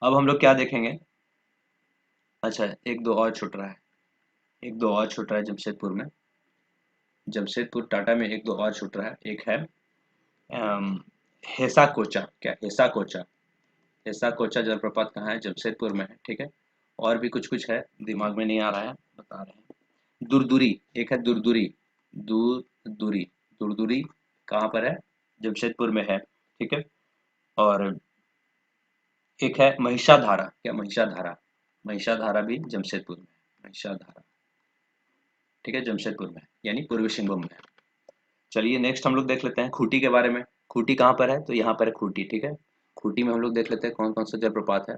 अब हम लोग क्या देखेंगे। अच्छा, एक दो और छूट रहा है, एक दो और छूट रहा है जमशेदपुर में। जमशेदपुर टाटा में एक दो और छूट रहा है, एक है अम, हेसा कोचा, क्या हेसा कोचा, हेसा कोचा जलप्रपात कहाँ है, जमशेदपुर में है, ठीक है। और भी कुछ कुछ है, दिमाग में नहीं आ रहा है, बता रहे हैं। दुरदुरी, एक है दुरदुरी, दुरदुरी, दुरदुरी कहाँ पर है, जमशेदपुर में है, ठीक है। और एक है महिषाधारा, क्या महिषाधारा, महिषाधारा भी जमशेदपुर में है, महिषाधारा, ठीक है, जमशेदपुर में है, यानी पूर्वी सिंहभूम में है। चलिए, नेक्स्ट हम लोग देख लेते हैं खूंटी के बारे में। खूंटी कहाँ पर है, तो यहाँ पर है खूंटी, ठीक है। खूंटी में हम लोग देख लेते हैं कौन कौन सा जलप्रपात है।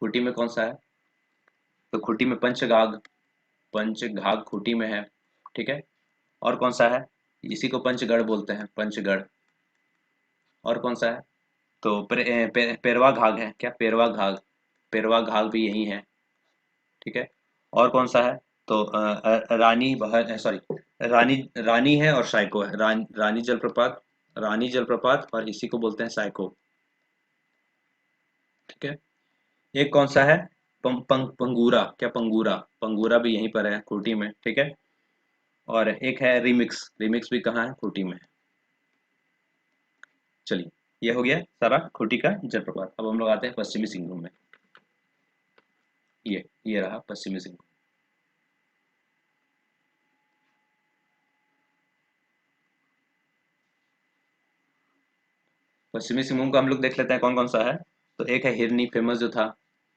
खूंटी में कौन सा है, तो खूंटी में पंचघाघ, पंचघाघ खूंटी में है, ठीक है। और कौन सा है, इसी को पंचगढ़ बोलते हैं, पंचगढ़। और कौन सा है, तो पेरवा घाघ है, क्या पेरवा घाघ, पेरवा घाघ भी यही है, ठीक है। और कौन सा है, तो रानी बहर, सॉरी, रानी, रानी है और साइको है, रानी जलप्रपात, रानी जलप्रपात, और इसी को बोलते हैं साइको, ठीक है। एक कौन सा है, पंगूरा, क्या पंगूरा, पंगूरा भी यहीं पर है खूंटी में, ठीक है। और एक है रिमिक्स, रिमिक्स भी कहाँ है, खूंटी में है। चलिए, ये हो गया सारा खूंटी का जलप्रपात। अब हम लोग आते हैं पश्चिमी सिंहभूम में। ये रहा पश्चिमी सिंहभूम। पश्चिमी सिंहभूम का हम लोग देख लेते हैं कौन कौन सा है। तो एक है हिरनी, फेमस जो था,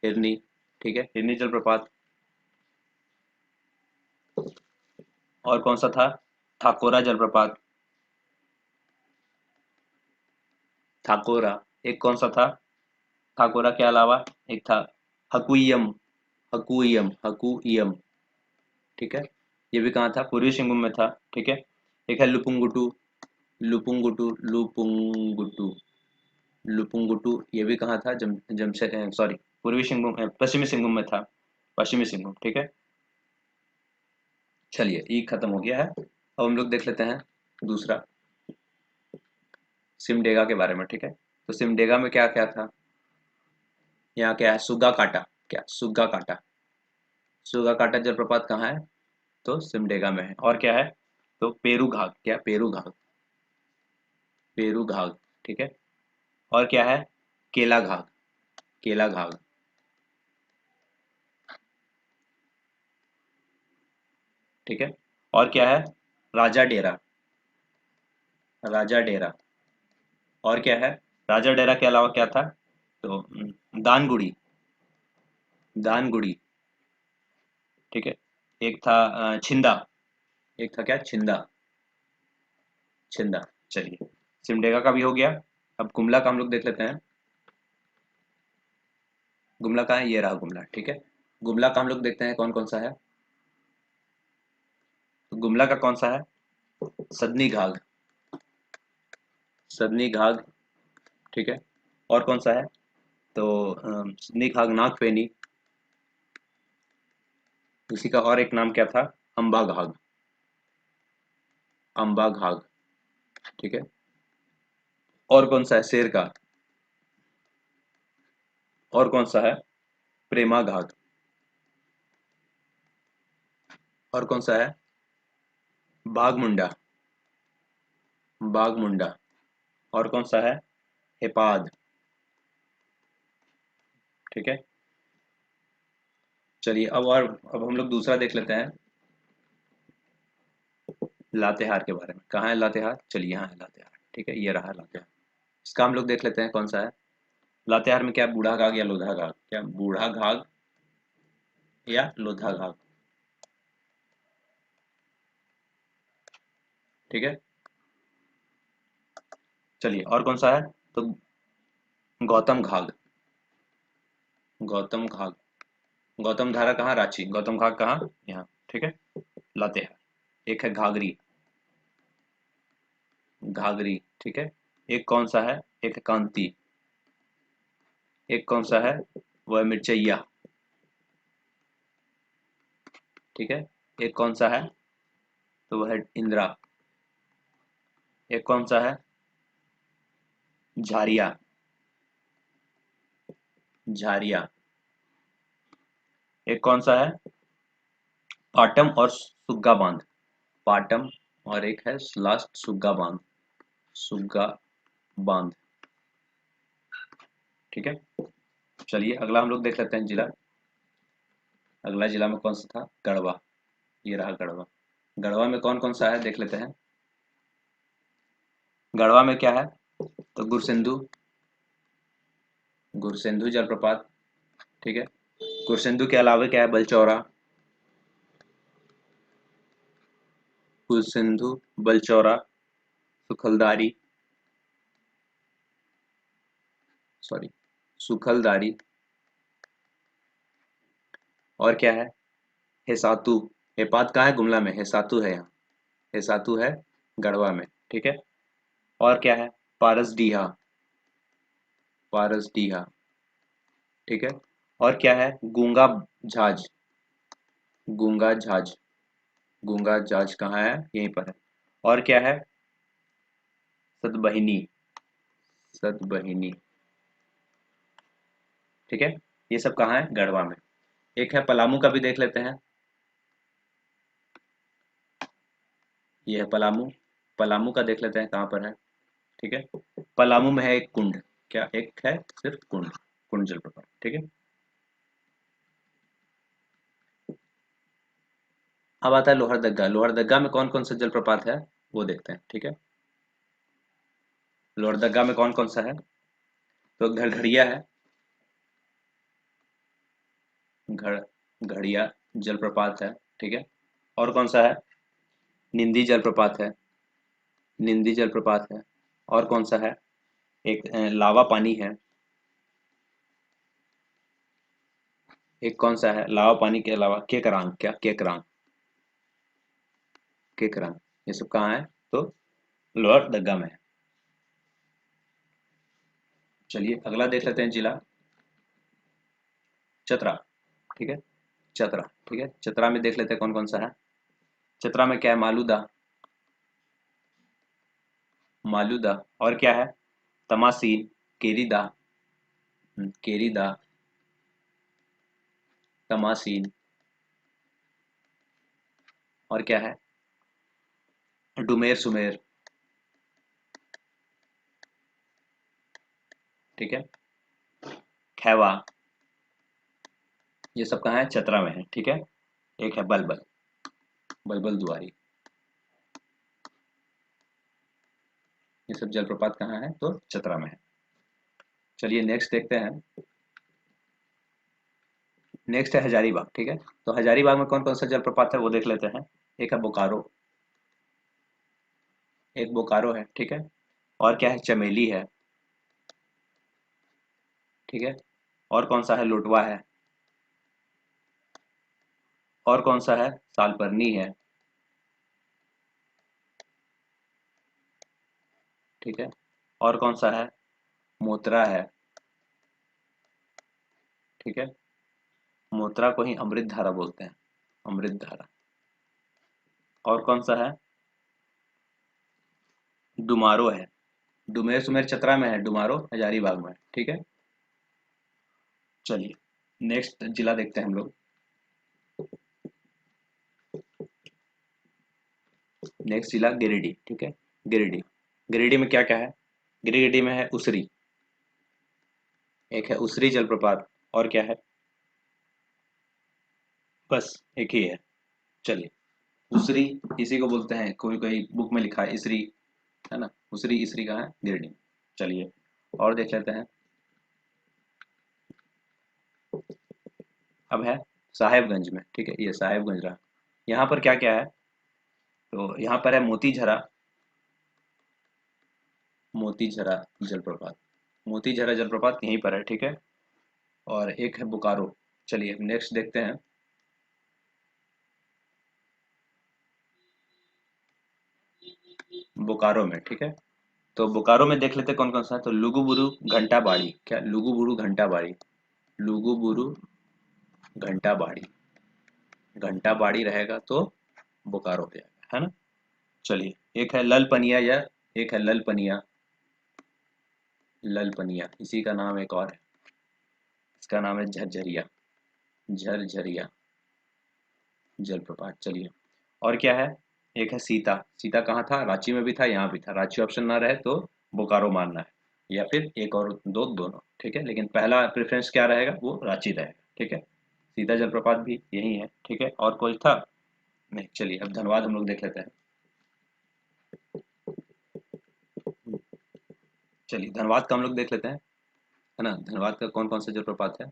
हिरनी, ठीक है, हिरनी जलप्रपात। और कौन सा था, ठाकोरा जलप्रपात, ठाकोरा। एक कौन सा था, ठाकोरा के अलावा एक था हकुयम, हकुयम, हकुयम, ठीक है। ये भी कहाँ था, पूर्वी सिंहभूम में था, ठीक है। एक है लुपुंगुटू, लुपुंगुटू, लुपुंगुटू, लुपुंगुटू, ये भी कहाँ था, जमशेद, सॉरी, पूर्वी सिंहभूम, पश्चिमी सिंहभूम में था, पश्चिमी सिंहभूम, ठीक है। चलिए, ये खत्म हो गया है। अब हम लोग देख लेते हैं दूसरा, सिमडेगा के बारे में, ठीक है। तो सिमडेगा में क्या क्या था, यहाँ क्या है, सुग्गा काटा, क्या सुग्गा काटा, सुग्गा काटा जलप्रपात कहाँ है, तो सिमडेगा में है। और क्या है, तो पेरू घाट, क्या पेरू घाट, पेरू घाघ, ठीक है। और क्या है? केला घाघ, केला घाघ, ठीक है। और क्या है? राजा डेरा, राजा डेरा। और क्या है? राजा डेरा के अलावा क्या था? तो दानगुड़ी, दानगुड़ी, ठीक है। एक था छिंदा, एक था क्या? छिंदा, छिंदा। चलिए, सिमडेगा का भी हो गया। अब गुमला का हम लोग देख लेते हैं। गुमला का है, ये रहा गुमला, ठीक है। गुमला का हम लोग देखते हैं कौन कौन सा है। तो गुमला का कौन सा है? सदनी घाघ, सदनी घाघ, ठीक है। और कौन सा है? तो सदनी घाघ, नागफेनी। इसी का और एक नाम क्या था? अंबा घाघ, अंबा घाघ, ठीक है। और कौन सा है? शेर का। और कौन सा है? प्रेमा घाघ। और कौन सा है? बाघमुंडा, बाघमुंडा। और कौन सा है? हेपाद, ठीक है। चलिए, अब हम लोग दूसरा देख लेते हैं, लातेहार के बारे में। कहाँ है लातेहार? चलिए, यहाँ है लातेहार, ठीक है। ये रहा लातेहार। इसका हम लोग देख लेते हैं कौन सा है। लातेहार में क्या? बूढ़ा घाघ या लोधा घाघ? क्या बूढ़ा घाघ या लोधा घाघ, ठीक है। चलिए, और कौन सा है? तो गौतम घाघ, गौतम घाघ। गौतम धारा कहाँ? रांची। गौतम घाघ कहाँ? यहाँ, ठीक है। लातेहार। एक है घाघरी, घाघरी, ठीक है। एक कौन सा है? एक है कांती। एक कौन सा है? वो है मिर्चैया, ठीक है। एक कौन सा है? तो वह है इंदिरा। एक कौन सा है? झारिया, झारिया। एक कौन सा है? पाटम और सुग्गा बांध, पाटम। और एक है लास्ट सुग्गा बांध, सुग्गा बांध, ठीक है। चलिए, अगला हम लोग देख लेते हैं जिला। अगला जिला में कौन सा था? गढ़वा। ये रहा गढ़वा। गढ़वा में कौन कौन सा है देख लेते हैं। गढ़वा में क्या है? तो गुरसिंधु, गुरसिंधु जलप्रपात, ठीक है। गुरसिंधु के अलावा क्या है? बलचौरा, गुरसिंधु, बलचौरा, सुखलदारी, सॉरी, सुखलदारी। और क्या है? हेसातु। हेपात कहाँ है? गुमला में। हेसातु है यहाँ, हेसातु है गढ़वा में, ठीक है। और क्या है? पारसडीहा, पारसडीहा, ठीक है। और क्या है? गूंगा झाज, गूंगा झाज, गूंगा झाज कहाँ है? यहीं पर है। और क्या है? सतबहिनी, सतबहिनी, ठीक है। ये सब कहाँ है? गढ़वा में। एक है पलामू का भी देख लेते हैं। ये है पलामू, पलामू का देख लेते हैं कहाँ पर है, ठीक है। पलामू में है एक कुंड। क्या? एक है सिर्फ कुंड, कुंड जलप्रपात, ठीक है। अब आता है लोहरदग्गा। लोहरदग्गा में कौन कौन सा जलप्रपात है वो देखते हैं, ठीक है। लोहरदग्गा में कौन कौन सा है? तो घड़घड़िया है, घड़ घड़िया जलप्रपात है, ठीक है। और कौन सा है? निंदी जलप्रपात है, निंदी जलप्रपात है। और कौन सा है? एक लावा पानी है। एक कौन सा है? लावा पानी के अलावा केकरांग, क्या? केकरांग, केकरांग। ये सब कहाँ है? तो लोहरदग्गा में है। चलिए, अगला देख लेते हैं जिला, चतरा, ठीक है। चतरा, ठीक है। चतरा में देख लेते हैं कौन कौन सा है। चतरा में क्या है? मालूदा, मालूदा। और क्या है? तमासीन, केरीदा, केरीदा, तमासीन। और क्या है? डुमेर सुमेर, ठीक है। खैवा, ये सब कहाँ है? चतरा में है, ठीक है। एक है बलबल, बलबल दुआरी, ये सब जलप्रपात कहाँ है? तो चतरा में है। चलिए नेक्स्ट देखते हैं। नेक्स्ट है हजारीबाग, ठीक है। तो हजारीबाग में कौन कौन सा जलप्रपात है वो देख लेते हैं। एक है बोकारो, एक बोकारो है, ठीक है। और क्या है? चमेली है, ठीक है। और कौन सा है? लुटवा है। और कौन सा है? सालपर्नी है, ठीक है। और कौन सा है? मोतरा है, ठीक है। मोतरा को ही अमृत धारा बोलते हैं, अमृत धारा। और कौन सा है? डुमारो है। डुमेर सुमेर चतरा में है, डुमारो हजारीबाग में है, ठीक है। चलिए नेक्स्ट जिला देखते हैं हम लोग। नेक्स्ट जिला गिरिडीह, ठीक है। गिरिडीह, गिरिडीह में क्या क्या है? गिरिडीह में है उसरी, एक है उसरी जलप्रपात। और क्या है? बस एक ही है। चलिए, उसरी इसी को बोलते हैं, कोई कोई बुक में लिखा है इसरी, है ना। उसरी इसरी कहाँ है? गिरिडीह। चलिए और देख लेते हैं। अब है साहेबगंज में, ठीक है। ये साहेबगंज रहा। यहाँ पर क्या क्या है? तो यहाँ पर है मोतीझरा, मोतीझरा जलप्रपात, मोतीझरा जलप्रपात यहीं पर है, ठीक है। और एक है बोकारो। चलिए नेक्स्ट देखते हैं। बोकारो में, ठीक है। तो बोकारो में देख लेते हैं कौन कौन सा है। तो लुगुबुरु घंटा बाड़ी, क्या? लुगुबुरु घंटा बाड़ी, लुगुबुरु घंटा बाड़ी, घंटा बाड़ी रहेगा तो बोकारो हो जाएगा, है ना। चलिए एक है ललपनिया, या एक है ललपनिया, ललपनिया इसी का नाम एक और है, इसका नाम है झरझरिया, झरझरिया जलप्रपात। चलिए और क्या है? एक है सीता, सीता कहाँ था? रांची में भी था, यहाँ भी था। रांची ऑप्शन ना रहे तो बोकारो मानना है, या फिर एक और दो, दोनों, ठीक है। लेकिन पहला प्रेफरेंस क्या रहेगा? वो रांची रहेगा, ठीक है। सीता जलप्रपात भी यही है, ठीक है। और कोई था? नहीं। चलिए अब धनबाद हम लोग देख लेते हैं। चलिए धनबाद का हम लोग देख लेते हैं, है ना। धनबाद का कौन कौन सा जलप्रपात है?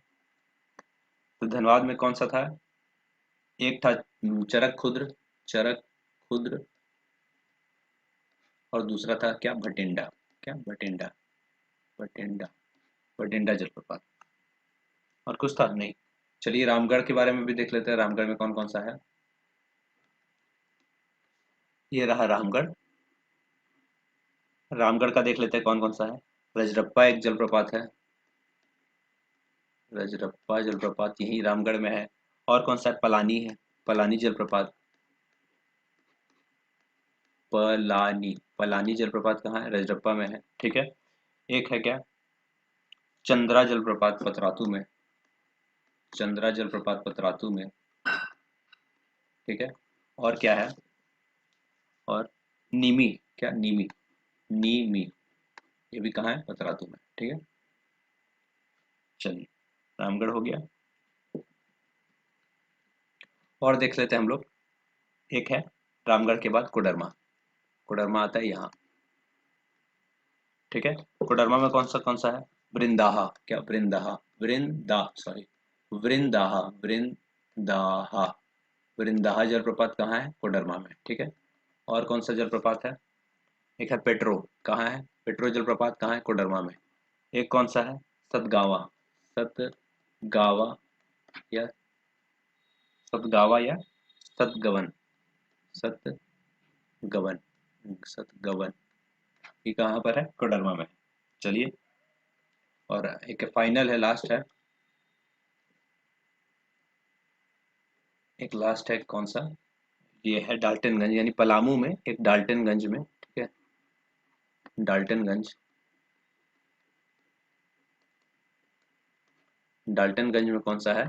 तो धनबाद में कौन सा था? एक था चरक खुद्र, चरक खुद्र। और दूसरा था क्या? भटिंडा, क्या? भटिंडा, भटिंडा, भटिंडा जलप्रपात। और कुछ था? नहीं। चलिए रामगढ़ के बारे में भी देख लेते हैं। रामगढ़ में कौन कौन सा है? ये रहा रामगढ़। रामगढ़ का देख लेते हैं कौन कौन सा है। रजरप्पा एक जलप्रपात है, रजरप्पा जलप्रपात यही रामगढ़ में है। और कौन सा है? पलानी है, पलानी जलप्रपात, पलानी, पलानी जलप्रपात कहाँ है? रजरप्पा में है, ठीक है। एक है क्या? चंद्रा जलप्रपात पतरातू में, चंद्रा जलप्रपात पतरातू में, ठीक है। और क्या है? और नीमी, क्या? नीमी, नीमी, ये भी कहाँ है? पतरातू में, ठीक है। चलिए रामगढ़ हो गया। और देख लेते हैं हम लोग। एक है रामगढ़ के बाद कोडरमा, कोडरमा आता है यहाँ, ठीक है। कोडरमा में कौन सा है? वृंदाहा, क्या? वृंदाहा, वृंदा सॉरी, वृंदाहा, वृंदाहा, वृंदाहा जलप्रपात कहाँ है? कोडरमा में, ठीक है। और कौन सा जलप्रपात है? एक है पेट्रो, कहाँ है? पेट्रो जलप्रपात कहाँ है? कोडरमा में। एक कौन सा है? सतगावा, सतगावा या सतगावा या सतगवन, सतगवन, सतगवन, ये कहाँ पर है? कोडरमा में। चलिए और एक फाइनल है, लास्ट है, एक लास्ट है कौन सा? ये है डाल्टनगंज, यानी पलामू में एक डाल्टनगंज में, ठीक है। डाल्टनगंज, डाल्टनगंज में कौन सा है?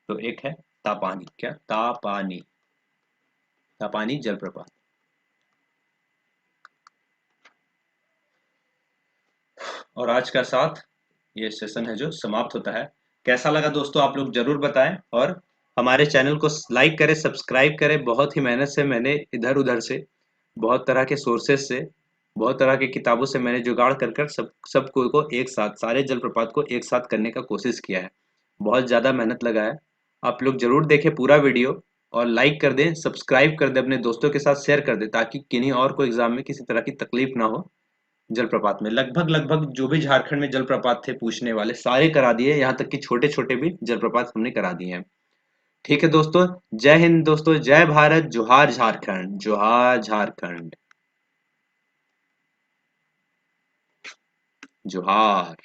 तो एक है तापानी, क्या? तापानी, तापानी जलप्रपात। और आज का साथ ये सेशन है जो समाप्त होता है। कैसा लगा दोस्तों आप लोग जरूर बताएं, और हमारे चैनल को लाइक करें, सब्सक्राइब करें। बहुत ही मेहनत से मैंने इधर उधर से, बहुत तरह के सोर्सेस से, बहुत तरह की किताबों से मैंने जुगाड़ कर कर सबको को एक साथ, सारे जलप्रपात को एक साथ करने का कोशिश किया है। बहुत ज़्यादा मेहनत लगा है। आप लोग जरूर देखें पूरा वीडियो, और लाइक कर दें, सब्सक्राइब कर दें, अपने दोस्तों के साथ शेयर कर दें, ताकि किन्हीं और को एग्जाम में किसी तरह की तकलीफ ना हो। जलप्रपात में लगभग लगभग जो भी झारखंड में जलप्रपात थे पूछने वाले, सारे करा दिए, यहाँ तक कि छोटे छोटे भी जलप्रपात हमने करा दिए हैं। ठीक है दोस्तों, जय हिंद दोस्तों, जय भारत, जोहार झारखंड, जोहार झारखंड, जोहार।